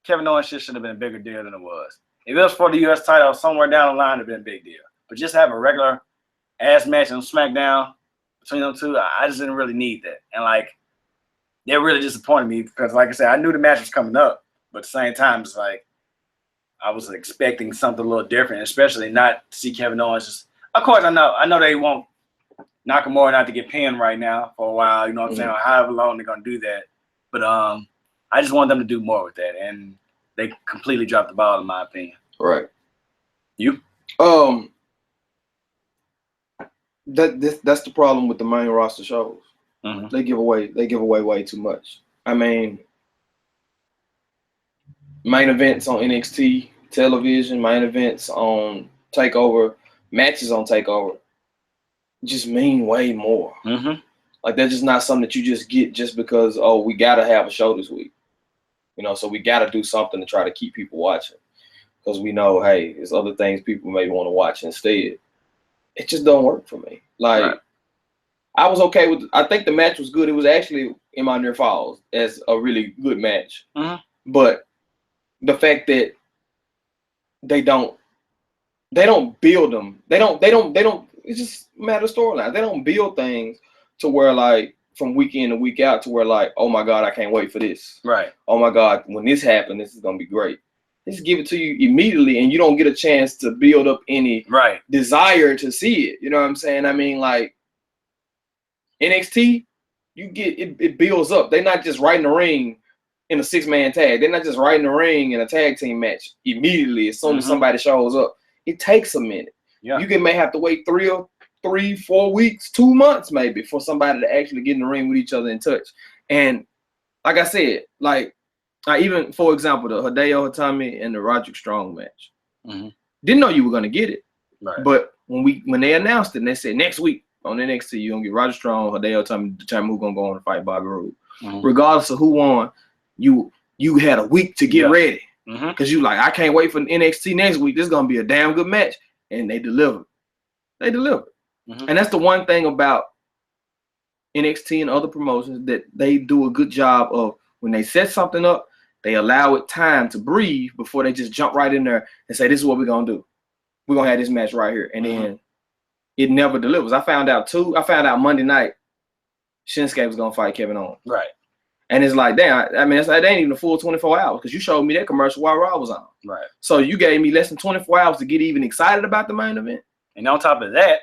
Kevin Owens shit should have been a bigger deal than it was. If it was for the U.S. title somewhere down the line, it'd been a big deal. But just have a regular ass match on SmackDown between them two, I just didn't really need that. And like. That really disappointed me because, like I said, I knew the match was coming up, but at the same time, it's like I was expecting something a little different, especially not to see Kevin Owens. Just, of course, I know they want Nakamura not to get pinned right now for a while. You know what I'm saying? Or however long they're gonna do that, but I just want them to do more with that, and they completely dropped the ball, in my opinion. Right. You? That's the problem with the main roster shows. Mm-hmm. They give away way too much. I mean, main events on NXT television, main events on TakeOver, matches on TakeOver just mean way more. Mm-hmm. Like that's just not something that you just get just because we gotta have a show this week. You know, so we gotta do something to try to keep people watching because we know, hey, there's other things people may want to watch instead. It just don't work for me. Like. Right. I was okay with. I think the match was good. It was actually in my near falls as a really good match. Mm-hmm. But the fact that they don't build them. They don't. It's just a matter of storyline. They don't build things to where like from week in to week out to where like, oh my God, I can't wait for this. Right. Oh my God, when this happens, this is gonna be great. They just give it to you immediately, and you don't get a chance to build up any desire to see it. You know what I'm saying? I mean, like. NXT, you get it builds up. They're not just right in the ring in a 6-man tag. They're not just right in the ring in a tag team match immediately as soon as somebody shows up. It takes a minute. Yeah. You may have to wait 3, 4 weeks, 2 months maybe for somebody to actually get in the ring with each other and touch. And like I said, like I even, for example, the Hideo Itami and the Roderick Strong match. Mm-hmm. Didn't know you were gonna get it. Right. But when they announced it and they said next week, on NXT, you're going to get Roderick Strong, Hideo Itami, determine who's going to go on and fight Bobby Roode. Mm-hmm. Regardless of who won, you had a week to get ready. Because you like, I can't wait for NXT next week. This is going to be a damn good match. And they delivered. They delivered. And that's the one thing about NXT and other promotions, that they do a good job of, when they set something up, they allow it time to breathe before they just jump right in there and say, this is what we're going to do. We're going to have this match right here. And then it never delivers. I found out Monday night Shinsuke was going to fight Kevin Owens. Right. And it's like, damn, I mean, that ain't even a full 24 hours, because you showed me that commercial while Raw was on. Right. So you gave me less than 24 hours to get even excited about the main event. And on top of that,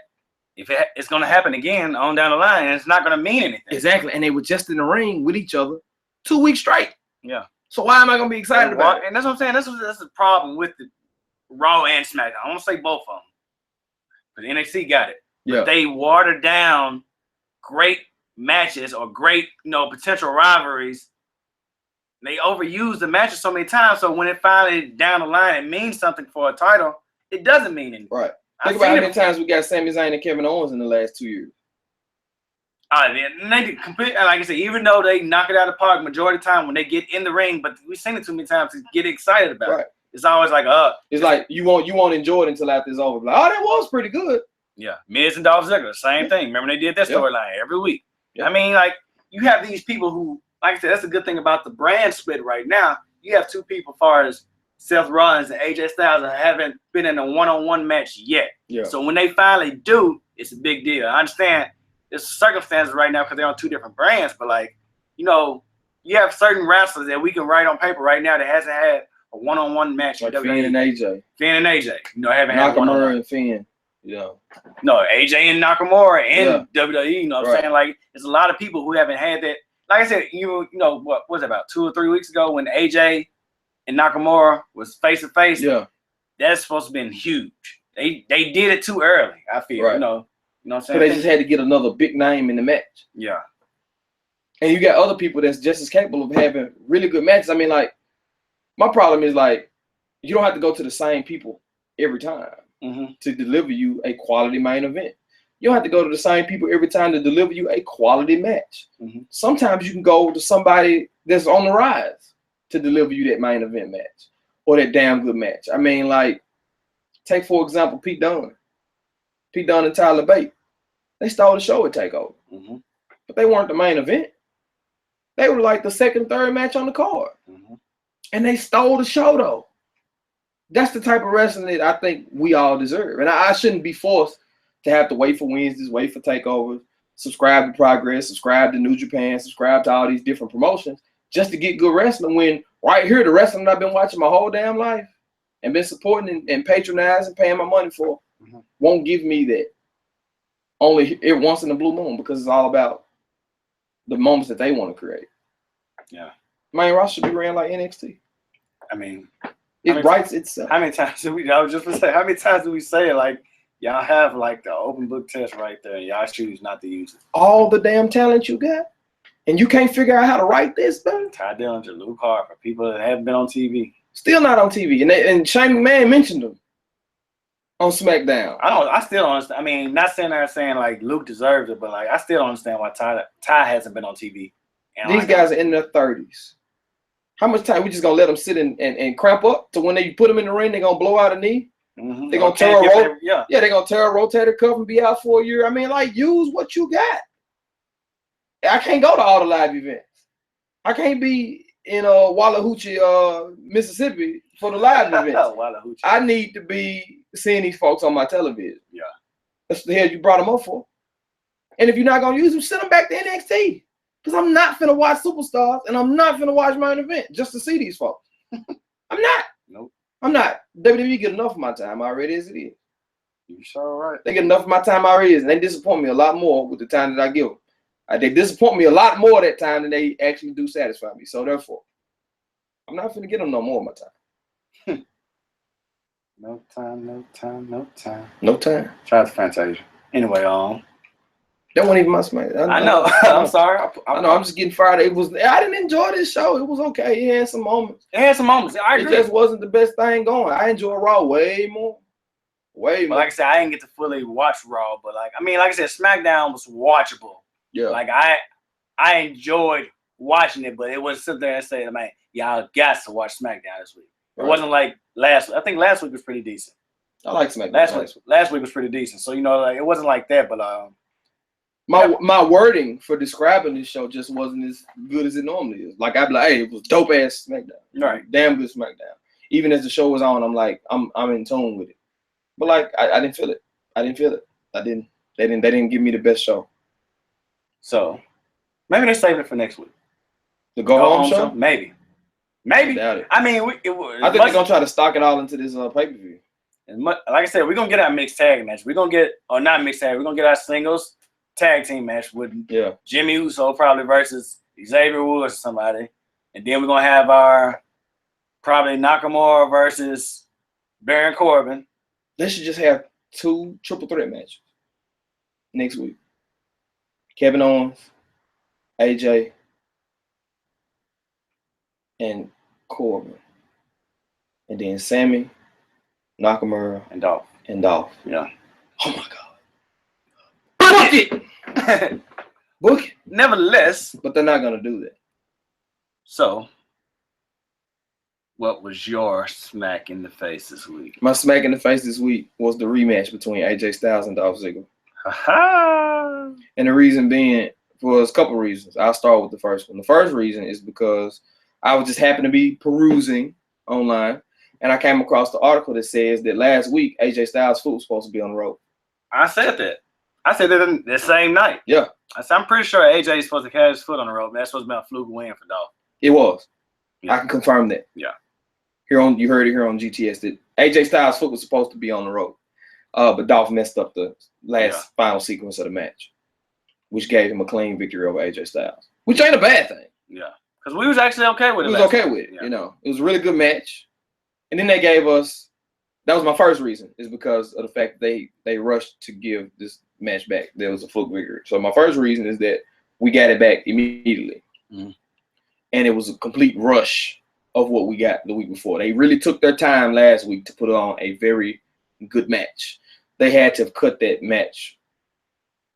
if it's going to happen again on down the line, and it's not going to mean anything. Exactly. And they were just in the ring with each other 2 weeks straight. Yeah. So why am I going to be excited about it? And that's what I'm saying. That's the problem with the Raw and SmackDown. I want to say both of them. But NXT got it. Yeah. But they watered down great matches or great, potential rivalries. They overuse the matches so many times, so when it finally down the line, it means something for a title. It doesn't mean anything. Right. Think about how many times we got Sami Zayn and Kevin Owens in the last 2 years. And they completely, like I said, even though they knock it out of the park majority of the time when they get in the ring, but we've seen it too many times to get excited about it. It's always like, it's like you won't enjoy it until after it's over. Like, that was pretty good. Yeah, Miz and Dolph Ziggler, same thing. Remember they did that storyline every week. I mean, like, you have these people who, like I said, that's the good thing about the brand split right now. You have two people, as far as Seth Rollins and AJ Styles, that haven't been in a one-on-one match yet. Yeah. So when they finally do, it's a big deal. I understand there's circumstances right now because they're on two different brands, but like, you have certain wrestlers that we can write on paper right now that hasn't had a one-on-one match. Like Finn and AJ. Finn and AJ. Haven't had Nakamura and Finn. Yeah. No, AJ and Nakamura and WWE, what I'm saying? Like, there's a lot of people who haven't had that. Like I said, what was it, about 2 or 3 weeks ago when AJ and Nakamura was face to face? Yeah. That's supposed to have been huge. They did it too early, I feel. Right. You know what I'm saying? So they just had to get another big name in the match. Yeah. And you got other people that's just as capable of having really good matches. I mean, like, my problem is, like, you don't have to go to the same people every time to deliver you a quality main event. You don't have to go to the same people every time to deliver you a quality match. Sometimes you can go to somebody that's on the rise to deliver you that main event match or that damn good match. I mean, like, take, for example, Pete Dunne. Pete Dunne and Tyler Bate. They stole the show at TakeOver. But they weren't the main event. They were like the second, third match on the card. And they stole the show, though. That's the type of wrestling that I think we all deserve. And I shouldn't be forced to have to wait for Wednesdays, wait for takeovers, subscribe to Progress, subscribe to New Japan, subscribe to all these different promotions just to get good wrestling, when right here, the wrestling that I've been watching my whole damn life and been supporting and patronizing, paying my money for, won't give me that. Only once in the blue moon, because it's all about the moments that they want to create. Yeah. Main roster should be ran like NXT. I mean, it writes itself. How many times do we? I was just gonna say, how many times do we say it? Like, y'all have like the open book test right there, and y'all choose not to use it. All the damn talent you got, and you can't figure out how to write this, man. Ty Dillinger, Luke Harper, people that haven't been on TV, still not on TV, and Shane McMahon mentioned them on Smackdown. I still don't understand. I mean, not saying there saying like Luke deserves it, but like I still don't understand why Ty hasn't been on TV. And these guys are in their 30s. How much time we just gonna let them sit and cramp up to when they put them in the ring, they're gonna blow out a knee? They're gonna tear a they're gonna tear a rotator cuff and be out for a year. I mean, like, use what you got. I can't go to all the live events. I can't be in Wallahoochee, Mississippi for the live events. I need to be seeing these folks on my television. Yeah. That's the hell you brought them up for. And if you're not gonna use them, send them back to NXT. Because I'm not finna watch Superstars and I'm not finna watch main event just to see these folks. I'm not. Nope. I'm not. WWE get enough of my time already as it is. You sure right. They get enough of my time already as, and they disappoint me a lot more with the time that I give them. They disappoint me a lot more that time than they actually do satisfy me. So therefore, I'm not finna get them no more of my time. No time, no time, no time. No time. Shout out to Fantasia. Anyway, that wasn't even my smack. I know. I'm sorry. I know. I'm just getting fired. I didn't enjoy this show. It was okay. It had some moments. I agree. It just wasn't the best thing going. I enjoy Raw way more. Way more. Like I said, I didn't get to fully watch Raw, but like I said, SmackDown was watchable. Yeah. Like I enjoyed watching it, but it was sit there and say, man, y'all got to watch SmackDown this week. It wasn't like last. I think last week was pretty decent. I like SmackDown. Last week was pretty decent. So like it wasn't like that, but my wording for describing this show just wasn't as good as it normally is. Like I'd be like, hey, it was dope ass SmackDown. Right. Damn good SmackDown. Even as the show was on, I'm like, I'm in tune with it. But like I didn't feel it. They didn't give me the best show. So maybe they saved it for next week. The go home show? Maybe. I doubt it. I mean, I think they're gonna try to stock it all into this pay-per-view. Like I said, we're gonna get our mixed tag match. We're gonna get, or not mixed tag. We're gonna get our singles tag team match with Jimmy Uso probably versus Xavier Woods or somebody, and then we're gonna have our probably Nakamura versus Baron Corbin. They should just have 2 triple threat matches next week. Kevin Owens, AJ, and Corbin. And then Sammy, Nakamura, and Dolph. Yeah. Oh my God. Book it! Book it. Nevertheless. But they're not going to do that. So, what was your smack in the face this week? My smack in the face this week was the rematch between AJ Styles and Dolph Ziggler. And the reason being was a couple of reasons. I'll start with the first one. The first reason is because I was just happened to be perusing online, and I came across the article that says that last week AJ Styles' foot was supposed to be on the road. I said that. I said that the same night. Yeah. I'm pretty sure AJ is supposed to catch his foot on the road. That's supposed to be a fluke win for Dolph. It was. Yeah. I can confirm that. Yeah. You heard it here on GTS that AJ Styles' foot was supposed to be on the road. But Dolph messed up the last final sequence of the match, which gave him a clean victory over AJ Styles, which ain't a bad thing. Yeah, because we was actually okay with it. We was okay with it. Yeah. It was a really good match. And then they gave us, that was my first reason, is because of the fact that they rushed to give this match back. There was a fluke victory. So my first reason is that we got it back immediately. Mm-hmm. And it was a complete rush of what we got the week before. They really took their time last week to put on a very good match. They had to have cut that match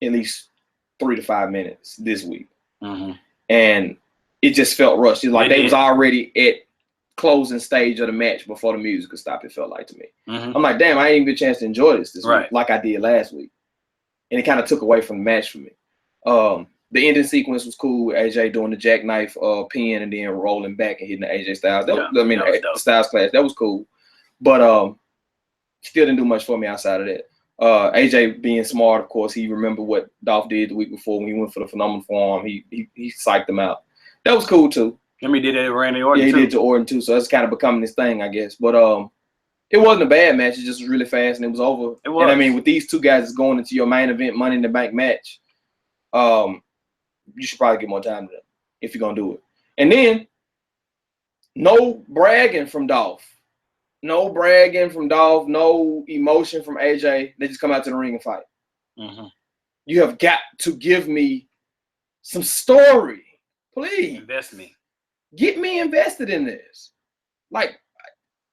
at least 3 to 5 minutes this week. Mm-hmm. And it just felt rushed. It's like they was already at closing stage of the match before the music could stop, it felt like to me. Mm-hmm. I'm like, damn, I ain't even get a chance to enjoy this week like I did last week. And it kind of took away from the match for me. The ending sequence was cool. AJ doing the jackknife pin and then rolling back and hitting the AJ Styles. The Styles Clash. That was cool. But still didn't do much for me outside of that. AJ being smart, of course, he remembered what Dolph did the week before when he went for the phenomenal form. He psyched him out. That was cool too. I mean, he did that to Randy Orton. Yeah, he did to Orton too. So that's kind of becoming this thing, I guess. But it wasn't a bad match. It just was really fast and it was over. It was. And I mean, with these two guys going into your main event Money in the Bank match, you should probably get more time to them if you're gonna do it. And then no bragging from Dolph. No bragging from Dolph, no emotion from AJ. They just come out to the ring and fight. Mm-hmm. You have got to give me some story. Please. Invest me. Get me invested in this. Like,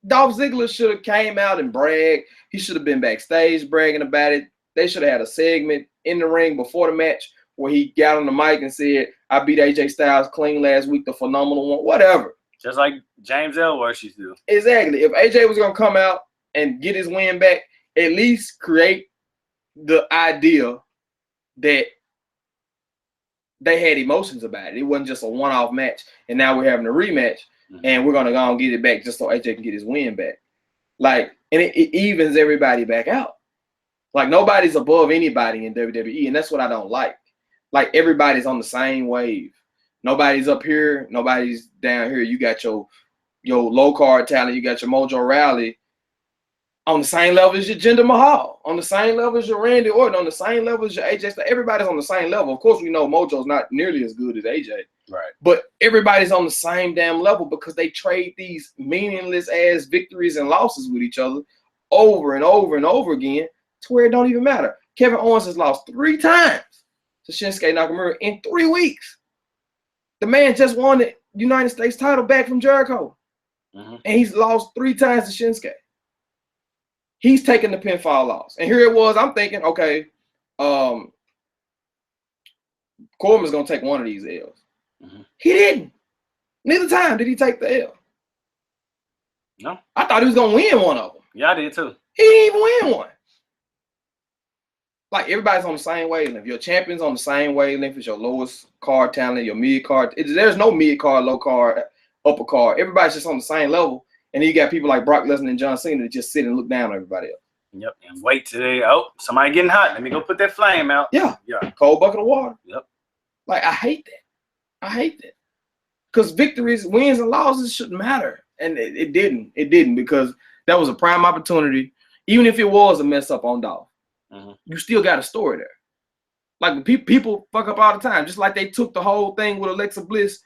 Dolph Ziggler should have came out and bragged. He should have been backstage bragging about it. They should have had a segment in the ring before the match where he got on the mic and said, I beat AJ Styles clean last week, the phenomenal one, whatever. Just like James Ellsworth used to do. Exactly. If AJ was going to come out and get his win back, at least create the idea that they had emotions about it. It wasn't just a one-off match, and now we're having a rematch, and we're going to go and get it back just so AJ can get his win back. Like, and it evens everybody back out. Like, nobody's above anybody in WWE, and that's what I don't like. Like, everybody's on the same wave. Nobody's up here. Nobody's down here. You got your low card talent. You got your Mojo Rawley on the same level as your Jinder Mahal, on the same level as your Randy Orton, on the same level as your AJ. Everybody's on the same level. Of course, we know Mojo's not nearly as good as AJ. Right. But everybody's on the same damn level because they trade these meaningless ass victories and losses with each other over and over and over again to where it don't even matter. Kevin Owens has lost 3 times to Shinsuke Nakamura in 3 weeks. The man just won the United States title back from Jericho. Mm-hmm. And he's lost 3 times to Shinsuke. He's taking the pinfall loss. And here it was, I'm thinking, okay, Corbin's going to take one of these L's. Mm-hmm. He didn't. Neither time did he take the L. No. I thought he was gonna win one of them. Yeah, I did too. He didn't even win one. Like everybody's on the same wavelength. Your champion's on the same wavelength as your lowest card talent, your mid card. There's no mid card, low card, upper card. Everybody's just on the same level. And then you got people like Brock Lesnar and John Cena that just sit and look down on everybody else. Yep. And wait today. Oh, somebody getting hot. Let me go put that flame out. Yeah. Yeah. Cold bucket of water. Yep. Like I hate that. Because victories, wins, and losses shouldn't matter. And it didn't. It didn't because that was a prime opportunity. Even if it was a mess up on Dolph, you still got a story there. Like people fuck up all the time. Just like they took the whole thing with Alexa Bliss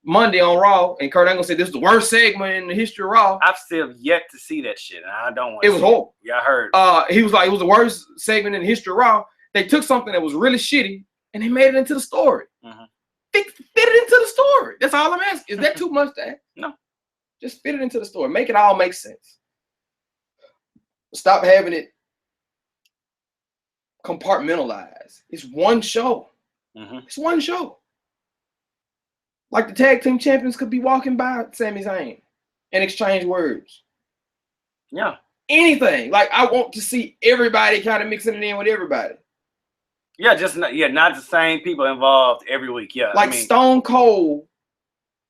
Monday on Raw, and Kurt Angle said this is the worst segment in the history of Raw. I've still yet to see that shit, and I don't want to. It was horrible. Yeah, I heard. He was like, it was the worst segment in the history of Raw. They took something that was really shitty, and they made it into the story. Fit it into the story. That's all I'm asking. Is that too much to ask? No. Just fit it into the story. Make it all make sense. Stop having it compartmentalized. It's one show. It's one show. Like the tag team champions could be walking by Sami Zayn and exchange words. Yeah. Anything. Like I want to see everybody kind of mixing it in with everybody. Yeah, not the same people involved every week. Yeah. Like Stone Cold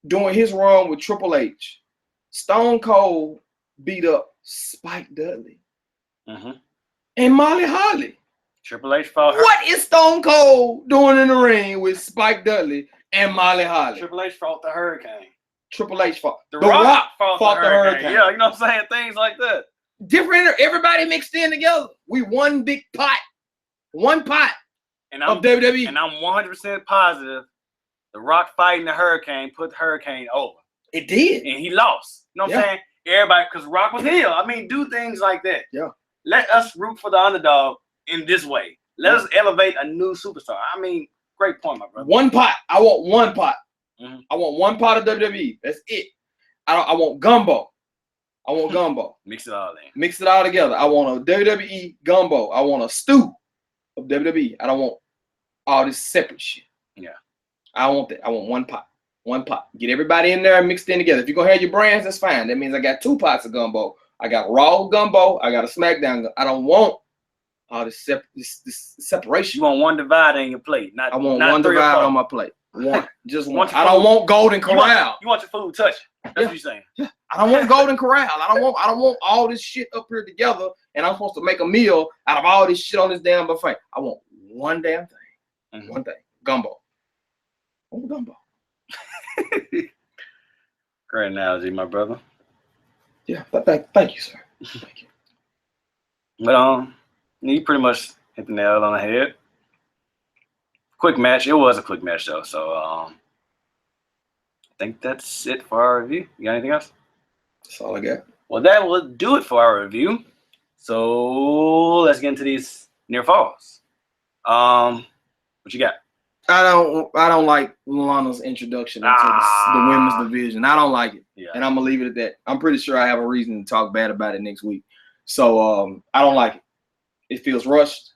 doing his run with Triple H. Stone Cold beat up Spike Dudley. And Molly Holly. Triple H fought her. What is Stone Cold doing in the ring with Spike Dudley and Molly Holly? Triple H fought the Hurricane. Triple H fought. The Rock fought the Hurricane. Yeah, you know what I'm saying? Things like that. Different. Everybody mixed in together. We one big pot. One pot of WWE. And I'm 100% positive the Rock fighting the Hurricane put the Hurricane over. It did. And he lost. You know what I'm saying? Everybody, because Rock was heel. I mean, do things like that. Yeah. Let us root for the underdog in this way. Let us elevate a new superstar. I mean, great point, my brother. One pot. I want one pot. I want one pot of WWE. That's it. I want gumbo. I want gumbo. Mix it all in. Mix it all together. I want a WWE gumbo. I want a stew of WWE. I don't want all this separate shit. Yeah. I want that. I want one pot. One pot. Get everybody in there and mixed in together. If you're going to have your brands, that's fine. That means I got 2 pots of gumbo. I got Raw gumbo. I got a Smackdown. I don't want all this separation. You want one divide in your plate. I want one divide on my plate. One. Just one. I don't want Golden Corral. You want your food touching. That's what you're saying. Yeah. I don't want Golden Corral. I don't want all this shit up here together, and I'm supposed to make a meal out of all this shit on this damn buffet. I want one damn thing. One thing. Gumbo. I want gumbo. Great analogy, my brother. Yeah, thank you, sir. Thank you. But you pretty much hit the nail on the head. Quick match. It was a quick match though, so I think that's it for our review. You got anything else? That's all I got. Well, that will do it for our review. So let's get into these near falls. What you got? I don't like Lana's introduction into the women's division. I don't like it. Yeah. And I'm gonna leave it at that. I'm pretty sure I have a reason to talk bad about it next week. So I don't like it. It feels rushed.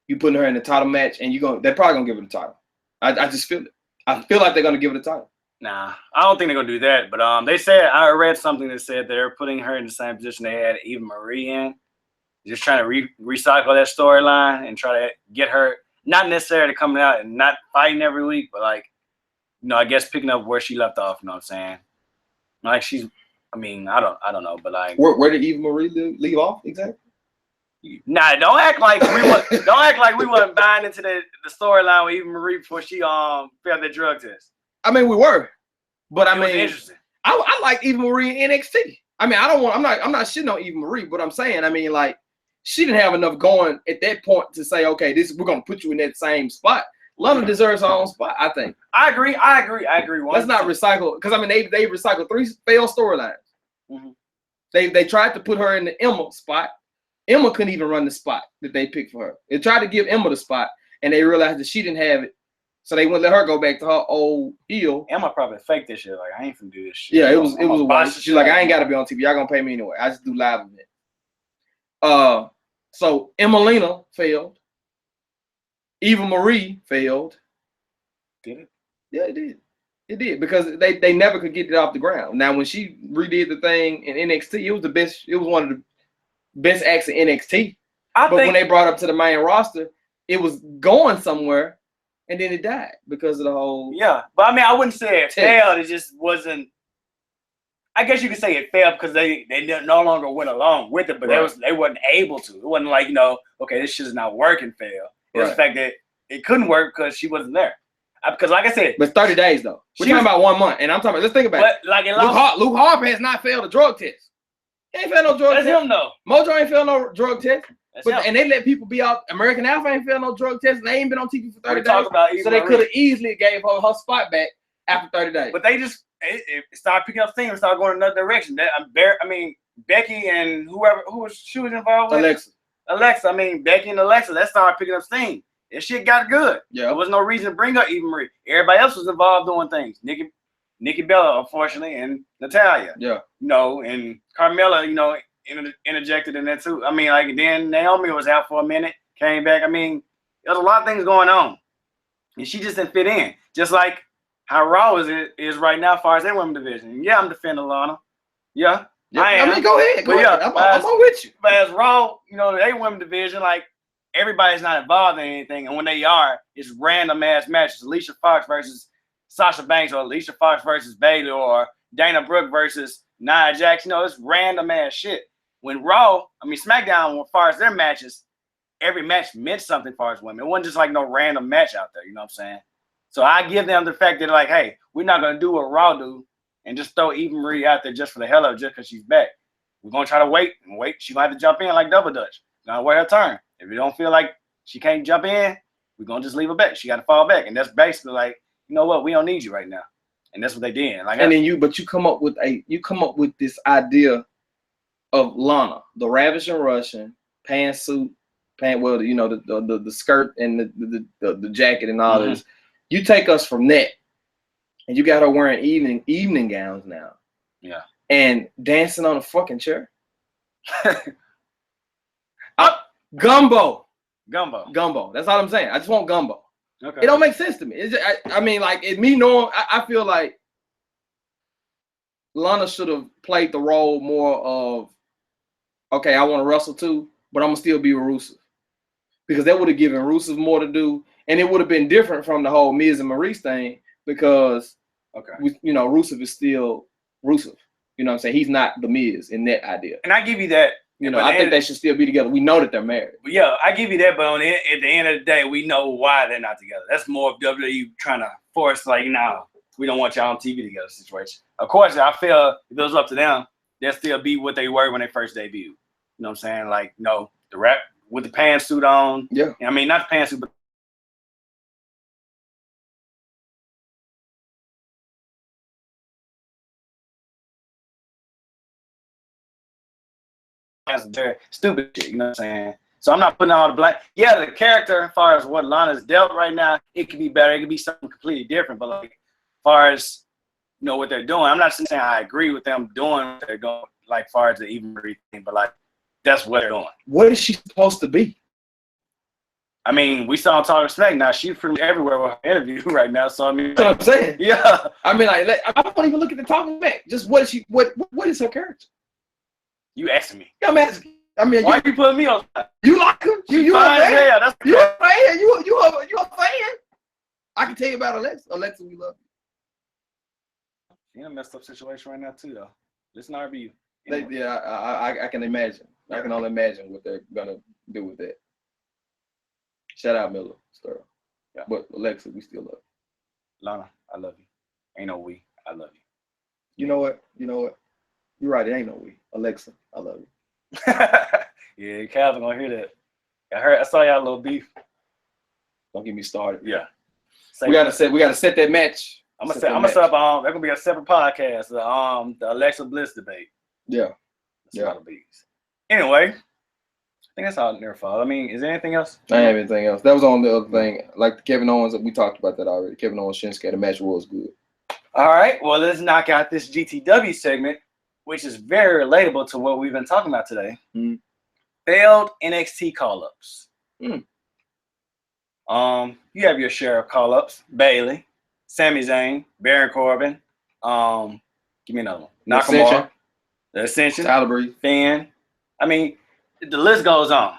You putting her in the title match, and they're probably gonna give her the title. I just feel it. I feel like they're gonna give her the title. Nah, I don't think they're gonna do that. But they said, I read something that said they're putting her in the same position they had Eva Marie in, just trying to recycle that storyline and try to get her not necessarily coming out and not fighting every week, but like, I guess picking up where she left off. You know what I'm saying? Like I don't know, but like, where did Eva Marie leave off exactly? Nah, don't act like we wasn't buying into the storyline with Eva Marie before she failed the drug test. I mean, we were, but it was interesting. I like Eva Marie in NXT. I mean, I'm not shitting on Eva Marie, but I'm saying, I mean, like, she didn't have enough going at that point to say, okay, we're gonna put you in that same spot. Lana deserves her own spot, I think. I agree. 100%. Let's not recycle, because I mean they recycled 3 failed storylines. They tried to put her in the Emma spot. Emma couldn't even run the spot that they picked for her. They tried to give Emma the spot, and they realized that she didn't have it, so they wouldn't let her go back to her old heel. Emma probably faked this shit. Like, I ain't finna do this shit. Yeah, it was a waste. She's like, I ain't gotta be on TV. Y'all gonna pay me anyway. I just do live event. So Emelina failed. Eva Marie failed. Did it? Yeah, it did. It did because they never could get it off the ground. Now when she redid the thing in NXT, it was the best. It was one of the best acts in NXT. But when they brought it up to the main roster, it was going somewhere, and then it died because of the whole. Yeah, but I mean, I wouldn't say it failed. It just wasn't. I guess you could say it failed because they no longer went along with it, but they wasn't able to. It wasn't like, okay, this shit is not working. Fail. It was the fact that it couldn't work because she wasn't there. Because like I said, but 30 days though. We're talking about 1 month, and I'm talking about. Let's think about it. Like Luke Harper has not failed a drug test. He ain't failed no drug test. That's him though. Mojo ain't failed no drug test. And they let people be out. American Alpha ain't failed no drug test, and they ain't been on TV for 30 days. So they could have easily gave her spot back after 30 days. But they just it started picking up steam and started going another direction. Becky and who she was involved with. Alexa. I mean, Becky and Alexa, that started picking up steam. That shit got good. Yeah. There was no reason to bring up Eva Marie. Everybody else was involved doing things. Nikki Bella, unfortunately, and Natalya. Yeah. And Carmella, interjected in that too. I mean, like then Naomi was out for a minute, came back. I mean, there's a lot of things going on. And she just didn't fit in. Just like how Raw is right now as far as their women's division. Yeah, I'm defending Lana. Yeah. I am. I mean, go ahead. I'm on with you. But as Raw, they women's division, like everybody's not involved in anything. And when they are, it's random ass matches. Alicia Fox versus Sasha Banks, or Alicia Fox versus Bayley, or Dana Brooke versus Nia Jax. It's random ass shit. When SmackDown, as far as their matches, every match meant something as far as women. It wasn't just like no random match out there, you know what I'm saying? So I give them the fact that, like, hey, we're not going to do what Raw do and just throw Eva Marie out there just for the hell of it, just because she's back. We're going to try to wait. She's going to have to jump in like Double Dutch. Going to wait her turn. If you don't feel like she can't jump in, we're going to just leave her back. She got to fall back. And that's basically like, you know what? We don't need you right now. And that's what they did. Like, you come up with this idea of Lana, the ravishing Russian, the skirt and the jacket and all this. You take us from that, and you got her wearing evening gowns now. Yeah. And dancing on a fucking chair. Gumbo. That's all I'm saying. I just want gumbo. Okay. It don't make sense to me. I feel like Lana should have played the role more of, okay, I want to wrestle too, but I'm going to still be with Rusev. Because that would have given Rusev more to do. And it would have been different from the whole Miz and Maurice thing because, Rusev is still Rusev. You know what I'm saying? He's not the Miz in that idea. And I give you that. I think they should still be together. We know that they're married. Yeah, I give you that. But at the end of the day, we know why they're not together. That's more of WWE trying to force, like, no, we don't want y'all on TV together situation. Of course, I feel if it was up to them, they'll still be what they were when they first debuted. You know what I'm saying? Like, the rap with the pantsuit on. Yeah. I mean, not the pantsuit, but that's very stupid shit, you know what I'm saying? So I'm not putting all the black. Yeah, the character, as far as what Lana's dealt right now, it could be better. It could be something completely different. But like, as far as what they're doing, I'm not saying I agree with them doing what they're doing, like, as far as the Eva Marie thing, but like, that's what they're doing. What is she supposed to be? I mean, we saw her talking smack. Now she's pretty everywhere with her interview right now. So I mean, that's what I'm saying. Yeah. I mean, like, I don't even look at the talking smack. Just what is she? What is her character? You asking me? Yeah, I'm asking. I mean, why you putting me on? You like her? You a fan? Yeah, that's you a fan? You a fan? I can tell you about Alexa. Alexa, we love you. She in a messed up situation right now too, though. Listen to RBU. Anyway. I can imagine. I can only imagine what they're gonna do with that. Shout out Miller, Sterling. Yeah. But Alexa, we still love you. Lana, I love you. Ain't no we. I love you. You know what? You're right. It ain't no we. Alexa, I love you. Yeah, Calvin gonna hear that. I saw y'all a little beef. Don't get me started. Yeah. We gotta set that match. I'm gonna set up. That's gonna be a separate podcast. The Alexa Bliss debate. Yeah. That's a lot of beefs. Anyway, I think that's all their fault. I mean, is there anything else? I ain't have anything else. That was on the other thing. Like the Kevin Owens, we talked about that already. Kevin Owens Shinsuke, the match was good. All right. Well, let's knock out this GTW segment, which is very relatable to what we've been talking about today. Mm. Failed NXT call-ups. Mm. You have your share of call-ups. Bayley, Sami Zayn, Baron Corbin. Give me another one. Nakamura, the Ascension, Tyler Breeze, Finn. I mean, the list goes on.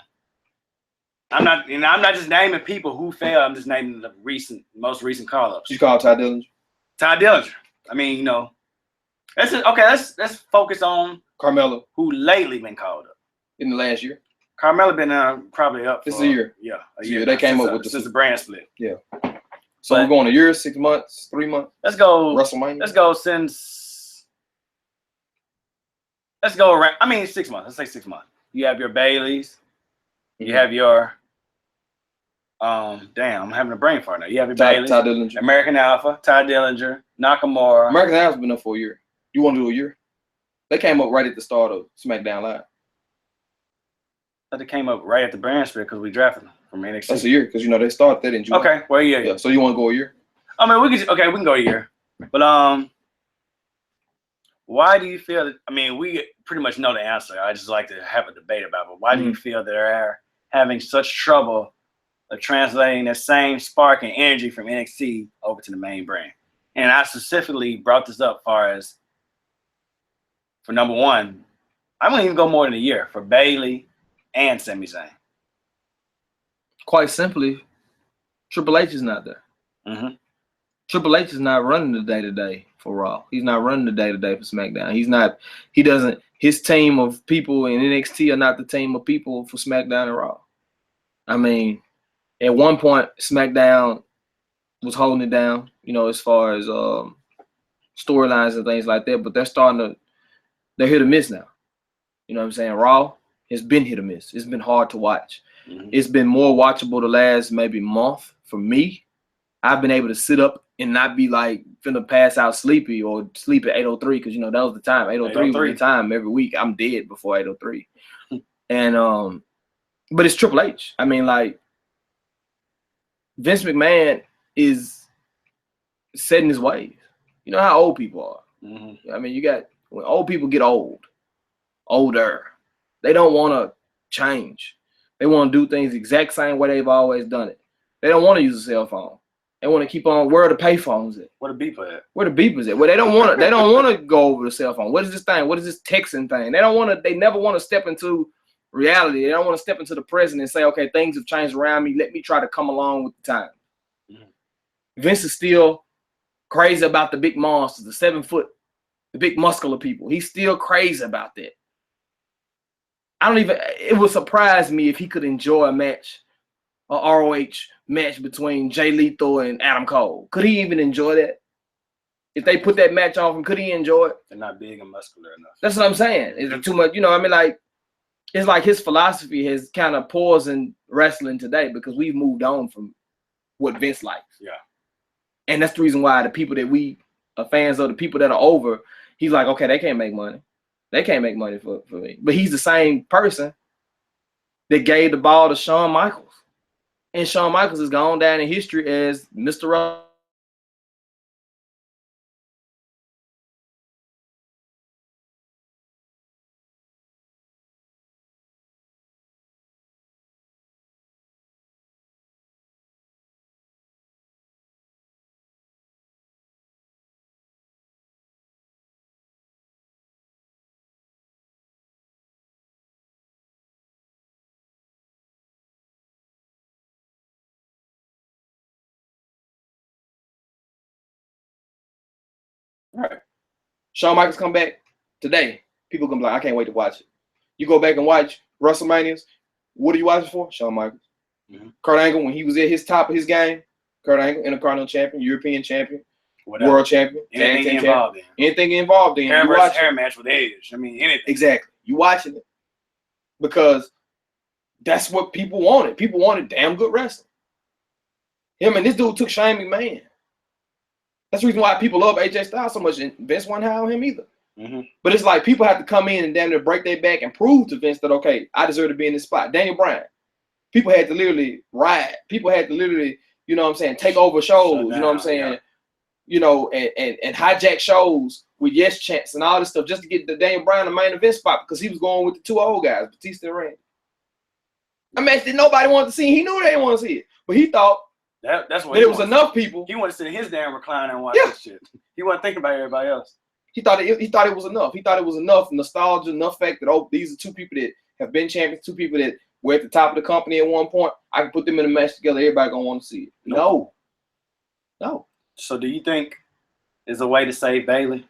I'm not just naming people who failed. I'm just naming the most recent call-ups. You call Ty Dillinger? Ty Dillinger. I mean, let's focus on Carmelo, who lately been called up in the last year. Carmelo been probably up. This is a year. Yeah, a year. They came up with since the brand split. Yeah. So we're going a year, 6 months, 3 months. Let's go. WrestleMania. Let's go since. Let's go around. I mean, 6 months. Let's say 6 months. You have your Baileys. Mm-hmm. You have your. Damn, I'm having a brain fart now. You have your Baileys. Ty Dillinger. American Alpha. Ty Dillinger. Nakamura. American Alpha's been up for a year. You want to do a year? They came up right at the start of SmackDown Live. But they came up right at the brand split because we drafted them from NXT. That's a year because they started that in June. Okay, well yeah. So you want to go a year? I mean, we can go a year, but why do you feel that? I mean, we pretty much know the answer. I just like to have a debate about it. But why do you feel they're having such trouble of translating the same spark and energy from NXT over to the main brand? And I specifically brought this up far as for number one, I wouldn't even go more than a year for Bayley and Sami Zayn. Quite simply, Triple H is not there. Mm-hmm. Triple H is not running the day-to-day for Raw. He's not running the day-to-day for SmackDown. His team of people in NXT are not the team of people for SmackDown and Raw. I mean, at one point, SmackDown was holding it down, as far as storylines and things like that, but they're hit or miss now. You know what I'm saying? Raw has been hit or miss. It's been hard to watch. Mm-hmm. It's been more watchable the last maybe month for me. I've been able to sit up and not be like finna pass out sleepy or sleep at 8:03 because that was the time. 8:03 was the time every week. I'm dead before 8:03. And but it's Triple H. I mean, like, Vince McMahon is setting his ways. You know how old people are. Mm-hmm. I mean, when old people get older, they don't want to change. They want to do things the exact same way they've always done it. They don't want to use a cell phone. They want to keep on. Where are the pay phones at? Where the beeper at? Where the beepers at? Well, they don't want to. They don't want to go over the cell phone. What is this thing? What is this texting thing? They don't want to. They never want to step into reality. They don't want to step into the present and say, okay, things have changed around me. Let me try to come along with the time. Mm-hmm. Vince is still crazy about the big monsters, the 7 foot, the big muscular people. He's still crazy about that. It would surprise me if he could enjoy a match, a ROH match between Jay Lethal and Adam Cole. Could he even enjoy that? If they put that match on him, could he enjoy it? They're not big and muscular enough. That's what I'm saying. Is it too much? It's like his philosophy has kind of poisoned wrestling today because we've moved on from what Vince likes. Yeah. And that's the reason why the people that we are fans of, the people that are over, he's like, okay, they can't make money. They can't make money for me. But he's the same person that gave the ball to Shawn Michaels. And Shawn Michaels has gone down in history as Mr. Russell. All right. Shawn Michaels come back today. People gonna be like, I can't wait to watch it. You go back and watch WrestleManias. What are you watching for? Shawn Michaels. Mm-hmm. Kurt Angle, when he was at his top of his game, Kurt Angle, Intercontinental Champion, European Champion, World Champion, anything involved in. Anything involved in. Hair versus hair match with Edge. I mean, anything. Exactly. You watching it because that's what people wanted. People wanted damn good wrestling. Him and this dude took Shane McMahon. That's the reason why people love AJ Styles so much, and Vince wasn't high on him either. Mm-hmm. But it's like people have to come in and damn near break their back and prove to Vince that, okay, I deserve to be in this spot. Daniel Bryan. People had to literally ride. People had to literally, take over shows, and hijack shows with yes chants and all this stuff just to get the Daniel Bryan the main event spot because he was going with the two old guys, Batista and Randy. A match that nobody wanted to see. He knew they didn't want to see it. But he thought That's what But it was enough people. He wanted to sit in his damn recliner and watch Yeah. this shit. He wasn't thinking about everybody else. He thought it was enough. He thought it was enough nostalgia, enough fact that these are two people that have been champions, two people that were at the top of the company at one point. I can put them in a match together. Everybody gonna want to see it. No. So do you think there's a way to save Bayley?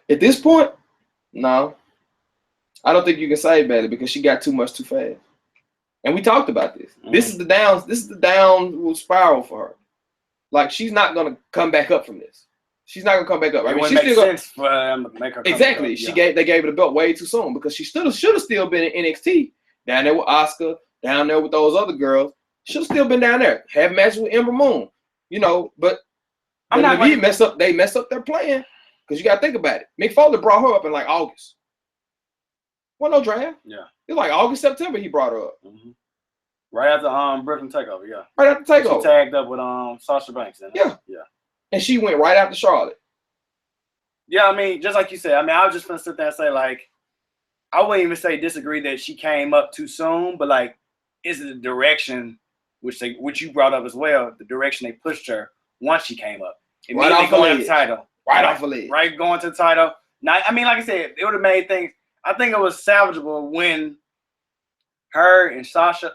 At this point, no. I don't think you can save Bayley because she got too much too fast. And we talked about this. Mm-hmm. This is the downward spiral for her. Like, she's not gonna come back up from this. She's not gonna come back up. I mean, it makes sense for them to make her come exactly. Back up. Yeah. They gave her the belt way too soon because she should have still been in NXT down there with Asuka, down there with those other girls. Should have still been down there. Have matches with Ember Moon, but they messed up their plan because you got to think about it. Mick Foley brought her up in like August. Wasn't no draft. Yeah. It was like August, September he brought her up. Mm-hmm. Right after Brooklyn Takeover, yeah. Right after Takeover. She tagged up with Sasha Banks. Yeah. Yeah. And she went right after Charlotte. Yeah, I mean, just like you said, I was just gonna sit there and say, like, I wouldn't even say disagree that she came up too soon, but like, is it the direction which you brought up as well, the direction they pushed her once she came up. Right off going to the title. Right off the ledge. Right, going to the title. Now, I mean, like I said, it would have made things. I think it was salvageable when her and Sasha,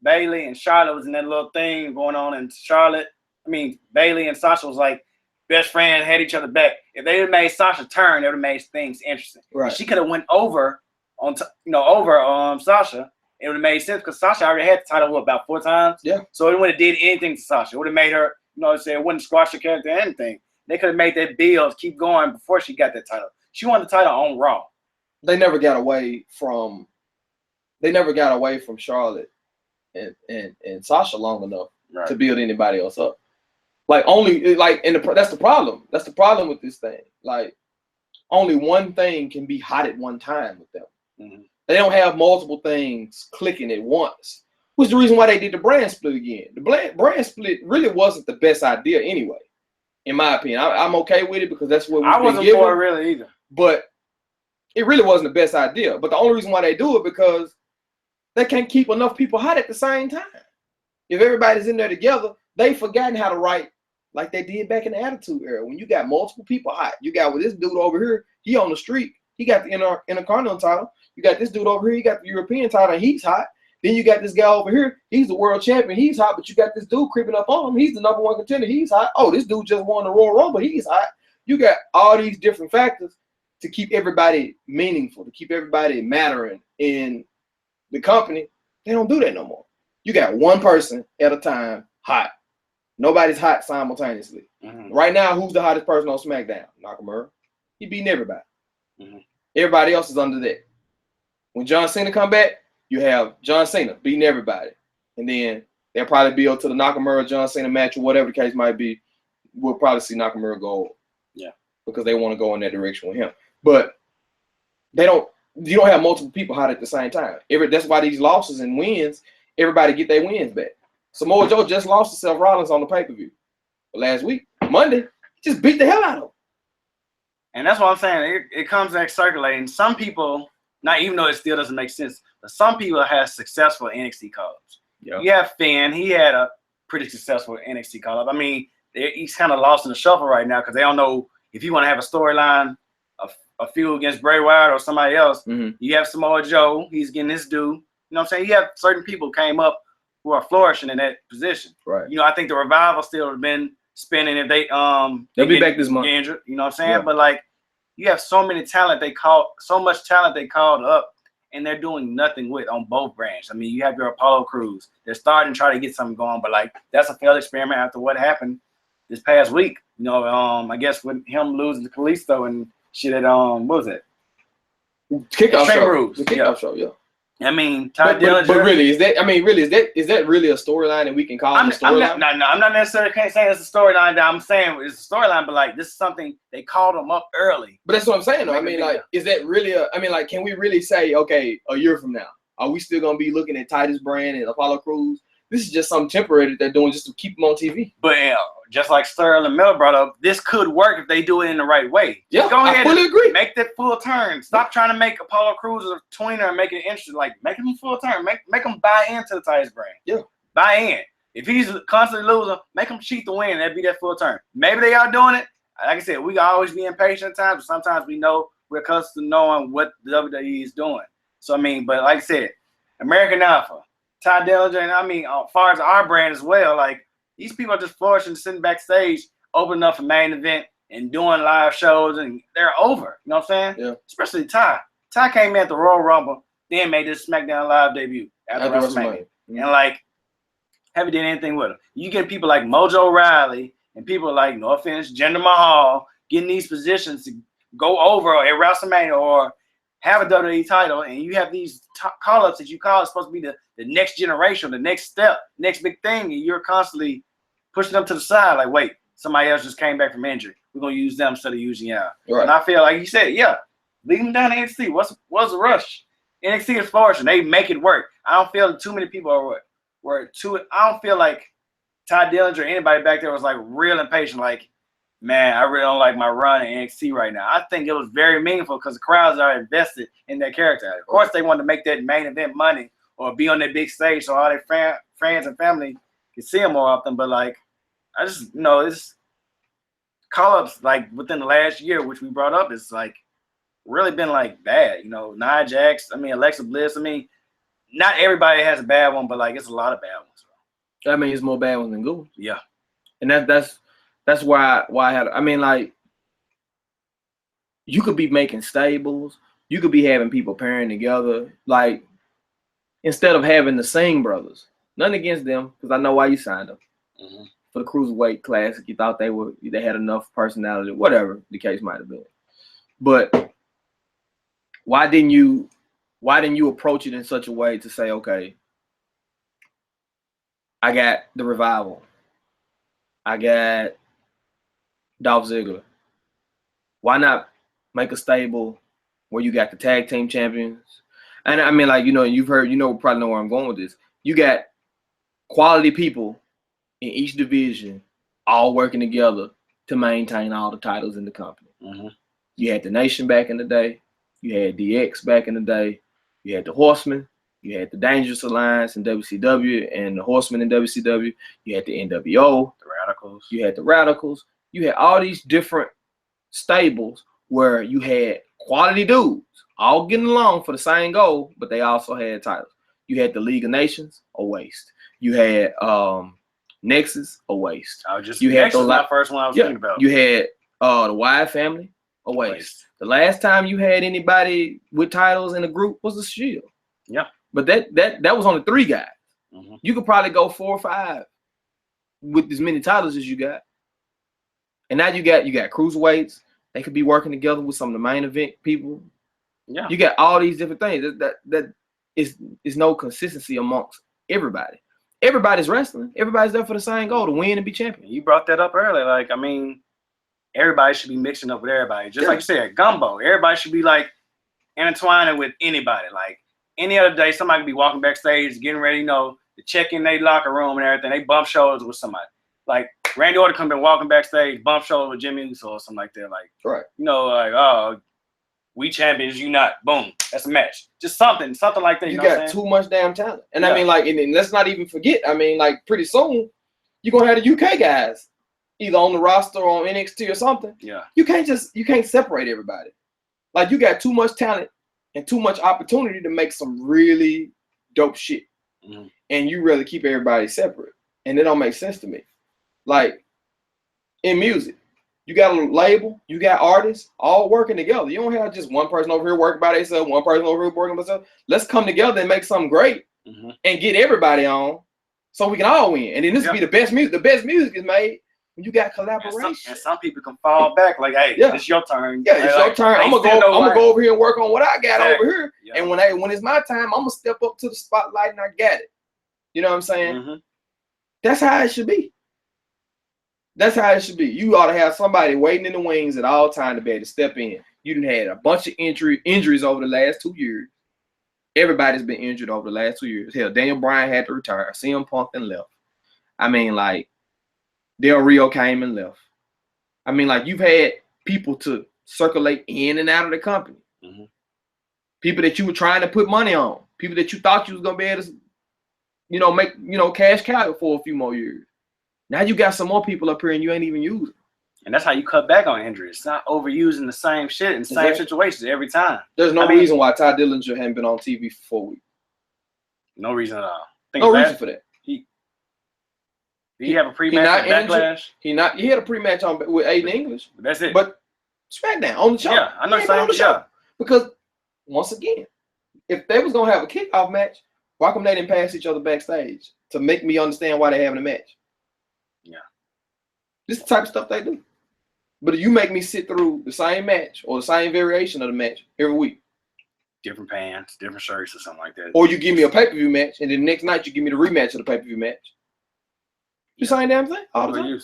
Bayley, and Charlotte was in that little thing going on in Charlotte. I mean, Bayley and Sasha was like best friend, had each other back. If they would have made Sasha turn, it would have made things interesting. Right. She could have went over Sasha. It would have made sense because Sasha already had the title about 4 times. Yeah. So it wouldn't have did anything to Sasha. It would have made her, it wouldn't squash her character or anything. They could have made that build keep going before she got that title. She won the title on Raw. They never got away from Charlotte and Sasha long enough to build anybody else up. That's the problem. That's the problem with this thing. Like, only one thing can be hot at one time with them. Mm-hmm. They don't have multiple things clicking at once. Which is the reason why they did the brand split again. The brand split really wasn't the best idea anyway, in my opinion. I'm okay with it because that's what I wasn't for it really either. But it really wasn't the best idea. But the only reason why they do it because they can't keep enough people hot at the same time. If everybody's in there together, they've forgotten how to write like they did back in the Attitude Era. When you got multiple people hot, you got with this dude over here, he on the streak, he got the Intercontinental title. You got this dude over here, he got the European title, and he's hot. Then you got this guy over here, he's the world champion, he's hot, but you got this dude creeping up on him, he's the #1 contender, he's hot. Oh, this dude just won the Royal Rumble, he's hot. You got all these different factors to keep everybody meaningful, to keep everybody mattering in the company. They don't do that no more. You got one person at a time hot. Nobody's hot simultaneously. Mm-hmm. Right now, who's the hottest person on Smackdown? Nakamura. He beating everybody. Mm-hmm. Everybody else is under that. When John Cena come back, you have John Cena beating everybody. And then they'll probably build to the Nakamura-John Cena match or whatever the case might be. We'll probably see Nakamura go over. Yeah. Because they want to go in that direction with him. But you don't have multiple people hot at the same time. That's why these losses and wins, everybody get their wins back. Samoa Joe just lost to Seth Rollins on the pay-per-view last week. Monday, just beat the hell out of him. And that's what I'm saying. It comes back circulating. Some people, not even though it still doesn't make sense, but some people have successful NXT call-ups. Yep. You have Finn. He had a pretty successful NXT call-up. I mean, he's kind of lost in the shuffle right now because they don't know if you want to have a storyline, a feud against Bray Wyatt or somebody else. Mm-hmm. You have Samoa Joe. He's getting his due. You know what I'm saying? You have certain people came up who are flourishing in that position. Right. I think the Revival still have been spinning if they'll be back this month. Injured, you know what I'm saying? Yeah. But like you have so much talent they called up and they're doing nothing with on both brands. I mean, you have your Apollo Crews. They're starting to try to get something going, but like that's a failed experiment after what happened this past week. I guess with him losing to Kalisto and shit at what was it? Kickoff show. The kickoff show, yeah. I mean, but really, is that really a storyline that we can call it a storyline? I'm not necessarily saying it's a storyline that I'm saying it's a storyline, but like this is something they called them up early. But that's what I'm saying though. I mean, like, is that really can we really say, okay, a year from now, are we still gonna be looking at Titus Brand and Apollo Crews? This is just something temporary that they're doing just to keep them on TV. But just like Sterling Miller brought up, this could work if they do it in the right way. Yeah, go ahead, I fully agree. Make that full turn. Stop trying to make Apollo Crews a tweener and make it interesting. Like, make him full turn. Make them buy into the Titus brand. Yeah. Buy in. If he's constantly losing, make him cheat to win. And that'd be that full turn. Maybe they are doing it. Like I said, we can always be impatient at times. But sometimes we know we're accustomed to knowing what the WWE is doing. So, I mean, but like I said, American Alpha, Ty Dillinger, and I mean, as far as our brand as well, like, these people are just flourishing, sitting backstage, opening up a main event and doing live shows, and they're over. You know what I'm saying? Yeah. Especially Ty. Ty came in at the Royal Rumble, then made this SmackDown Live debut after WrestleMania. Mm-hmm. And, like, haven't did anything with him. You get people like Mojo Rawley and people like, no offense, Jinder Mahal, getting these positions to go over at WrestleMania or have a WWE title, and you have these call-ups that you call it's supposed to be the next generation, the next step, next big thing, and you're constantly pushing them to the side like, wait, somebody else just came back from injury. We're going to use them instead of using y'all. Right. And I feel like you said, yeah, leave them down to NXT. What's the rush? NXT is flourishing. They make it work. I don't feel too many people were too – I don't feel like Ty Dillinger or anybody back there was like real impatient, like, man, I really don't like my run in NXT right now. I think it was very meaningful because the crowds are invested in their character. Of course, they wanted to make that main event money or be on that big stage so all their friends and family can see them more often. But, like, I just, it's call-ups, like, within the last year, which we brought up, is, like, really been, like, bad. Nia Jax, Alexa Bliss. Not everybody has a bad one, but, like, it's a lot of bad ones. I mean, it's more bad ones than good ones. Yeah. And that's why I had, like, you could be making stables. You could be having people pairing together. Like, instead of having the Singh brothers, nothing against them, because I know why you signed them. Mm-hmm. For the Cruiserweight Classic, you thought they had enough personality, whatever the case might have been. But why didn't you approach it in such a way to say, okay, I got the Revival. I got Dolph Ziggler. Why not make a stable where you got the tag team champions? And I mean, like, you've heard, probably know where I'm going with this. You got quality people in each division all working together to maintain all the titles in the company. Mm-hmm. You had the Nation back in the day. You had DX back in the day. You had the Horsemen. You had the Dangerous Alliance in WCW and the Horsemen in WCW. You had the NWO. The Radicals. You had the Radicals. You had all these different stables where you had quality dudes all getting along for the same goal, but they also had titles. You had the League of Nations, a waste. You had Nexus, a waste. Nexus was my first one I was thinking about. You had the Wyatt family, a waste. The last time you had anybody with titles in a group was the Shield. Yeah. But that was only 3 guys. Mm-hmm. You could probably go 4 or 5 with as many titles as you got. And now you got cruiserweights. They could be working together with some of the main event people. Yeah. You got all these different things. That is no consistency amongst everybody. Everybody's wrestling. Everybody's there for the same goal, to win and be champion. You brought that up earlier. Like, everybody should be mixing up with everybody. Just like you said, gumbo. Everybody should be, like, intertwining with anybody. Like, any other day, somebody could be walking backstage, getting ready, to check in their locker room and everything. They bump shoulders with somebody. Like, Randy Orton could be walking backstage, bump shoulders with Jimmy Uso or something like that. Like, right. Like, oh, we champions, you not. Boom. That's a match. Just something like that. You got too much damn talent. And yeah. I mean, like, and let's not even forget, like, pretty soon, you're going to have the UK guys either on the roster or on NXT or something. Yeah. You can't separate everybody. Like, you got too much talent and too much opportunity to make some really dope shit. Mm-hmm. And you rather keep everybody separate. And it don't make sense to me. Like, in music, you got a label, you got artists all working together. You don't have just one person over here working by themselves, one person over here working by themselves. Let's come together and make something great and get everybody on so we can all win. And then this will be the best music. The best music is made when you got collaboration. And some people can fall back like, hey, it's your turn. Yeah, it's your turn. I'm gonna go over here and work on what I got over here. Yeah. And when it's my time, I'm gonna step up to the spotlight and I got it. You know what I'm saying? Mm-hmm. That's how it should be. That's how it should be. You ought to have somebody waiting in the wings at all times to be able to step in. You done had a bunch of injuries over the last 2 years. Everybody's been injured over the last 2 years. Hell, Daniel Bryan had to retire. CM Punk then left. Like, Del Rio came and left. Like, you've had people to circulate in and out of the company. Mm-hmm. People that you were trying to put money on. People that you thought you was going to be able to make, cash cow for a few more years. Now you got some more people up here and you ain't even using. And that's how you cut back on injuries. It's not overusing the same shit in the same situations every time. There's no reason why Ty Dillinger hadn't been on TV for 4 weeks. No reason at all. No reason for that. Did he have a pre-match Backlash? He had a pre-match with Aiden English. That's it. But Smackdown on the show. Yeah, I know on the show. Because once again, if they was gonna have a kickoff match, why come they didn't pass each other backstage to make me understand why they're having a match? Yeah. This is the type of stuff they do. But if you make me sit through the same match or the same variation of the match every week. Different pants, different shirts or something like that. Or you give me a pay-per-view match and then the next night you give me the rematch of the pay-per-view match. The same damn thing all the time.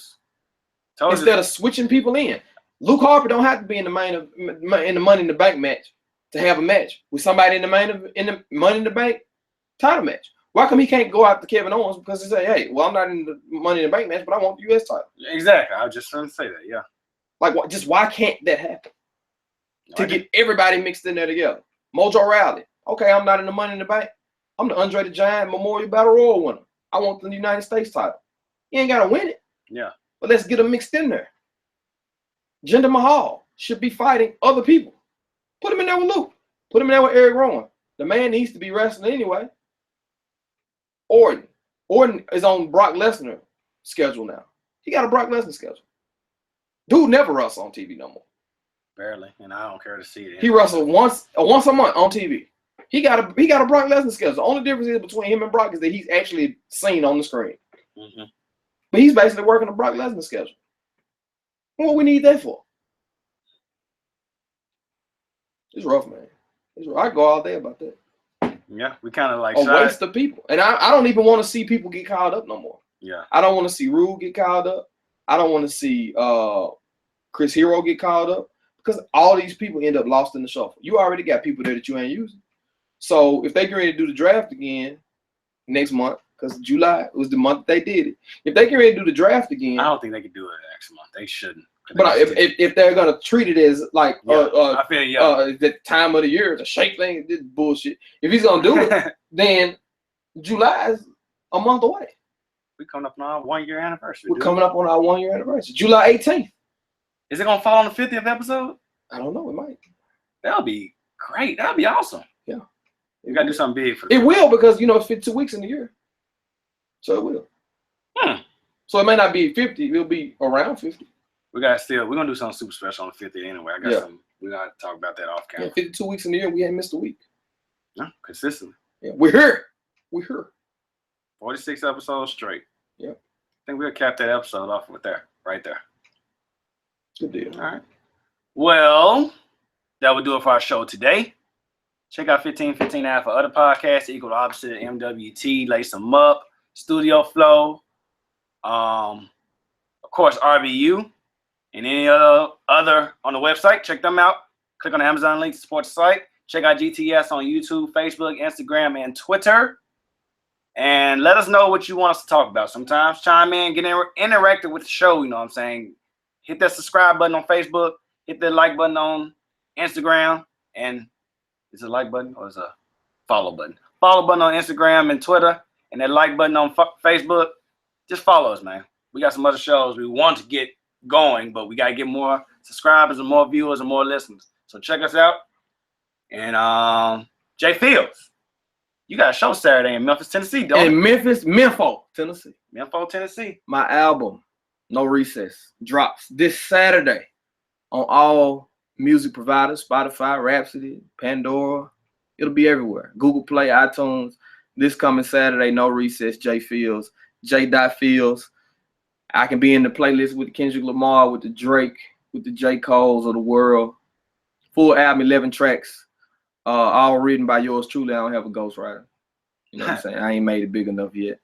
Instead of switching people in. Luke Harper don't have to be in the Money in the Bank match to have a match with somebody in the Money in the Bank title match. Why come he can't go out to Kevin Owens because he say, hey, well, I'm not in the Money in the Bank match, but I want the U.S. title. Exactly. I was just trying to say that, yeah. Like, why can't that happen? To get everybody mixed in there together. Mojo Rawley. Okay, I'm not in the Money in the Bank. I'm the Andre the Giant Memorial Battle Royal winner. I want the United States title. You ain't got to win it. Yeah. But let's get them mixed in there. Jinder Mahal should be fighting other people. Put him in there with Luke. Put him in there with Eric Rowan. The man needs to be wrestling anyway. Orton is on Brock Lesnar schedule now. He got a Brock Lesnar schedule. Dude never wrestles on TV no more. Barely, and I don't care to see it. He wrestles once a month on TV. He got a Brock Lesnar schedule. The only difference is between him and Brock is that he's actually seen on the screen. Mm-hmm. But he's basically working a Brock Lesnar schedule. What we need that for? It's rough, man. I go all day about that. Yeah, we kind of like a waste of people. And I don't even want to see people get called up no more. Yeah. I don't want to see Rude get called up. I don't want to see Chris Hero get called up because all these people end up lost in the shuffle. You already got people there that you ain't using. So if they get ready to do the draft again next month, because July was the month they did it. If they get ready to do the draft again, I don't think they could do it next month. They shouldn't. But if they're gonna treat it as like I feel the time of the year, the shake thing, this bullshit. If he's gonna do it, then July is a month away. We're coming up on our 1 year anniversary. We're coming up on our 1 year anniversary, July 18th. Is it gonna fall on the 50th episode? I don't know. It might. That'll be great. That'll be awesome. Yeah. You gotta do something big for it. It will because it's 52 weeks in the year, so it will. So it may not be 50. It'll be around 50. We're gonna do something super special on the 50th anyway. I got something. We're gonna talk about that off camera. Yeah, 52 weeks in the year, we ain't missed a week. No, consistently. Yeah, we're here. 46 episodes straight. Yeah. I think we'll cap that episode off with right there. Good deal. All right. Well, that would do it for our show today. Check out 1515 for other podcasts equal to opposite of MWT. Lace them up. Studio Flow. Of course, RBU. And any other on the website, check them out. Click on the Amazon link to support the site. Check out GTS on YouTube, Facebook, Instagram, and Twitter. And let us know what you want us to talk about. Sometimes chime in, get interactive with the show, you know what I'm saying? Hit that subscribe button on Facebook. Hit that like button on Instagram. And is it a like button or is it a follow button? Follow button on Instagram and Twitter. And that like button on Facebook. Just follow us, man. We got some other shows we want to get going, but we got to get more subscribers and more viewers and more listeners. So check us out. And J.Fields, you got a show Saturday in Memphis, Tennessee, don't you? Memphis, Tennessee. Tennessee. My album, No Recess, drops this Saturday on all music providers, Spotify, Rhapsody, Pandora. It'll be everywhere. Google Play, iTunes. This coming Saturday, No Recess, J.Fields, J.Fields. I can be in the playlist with Kendrick Lamar, with the Drake, with the J. Cole's of the world. Full album, 11 tracks, all written by yours truly. I don't have a ghostwriter. You know what I'm saying? I ain't made it big enough yet.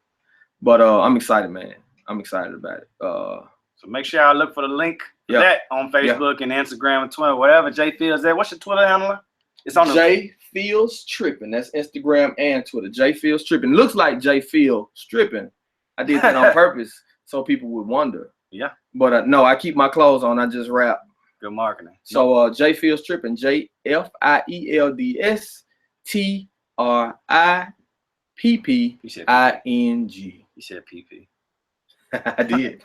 But I'm excited, man. I'm excited about it. So make sure y'all look for the link for that on Facebook and Instagram and Twitter, whatever. J.Fields there. What's your Twitter handle? It's on the J.Fields Tripping. That's Instagram and Twitter. J.Fields Tripping. Looks like J.Fields Stripping. I did that on purpose so people would wonder. Yeah. But no, I keep my clothes on. I just rap. Good marketing. So J.Fields Tripping. J.Fields PPING. He said PP. I did.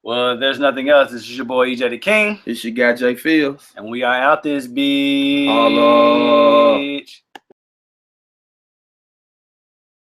Well, if there's nothing else, this is your boy EJ the King. It's your guy J.Fields. And we are out this bitch. Holla.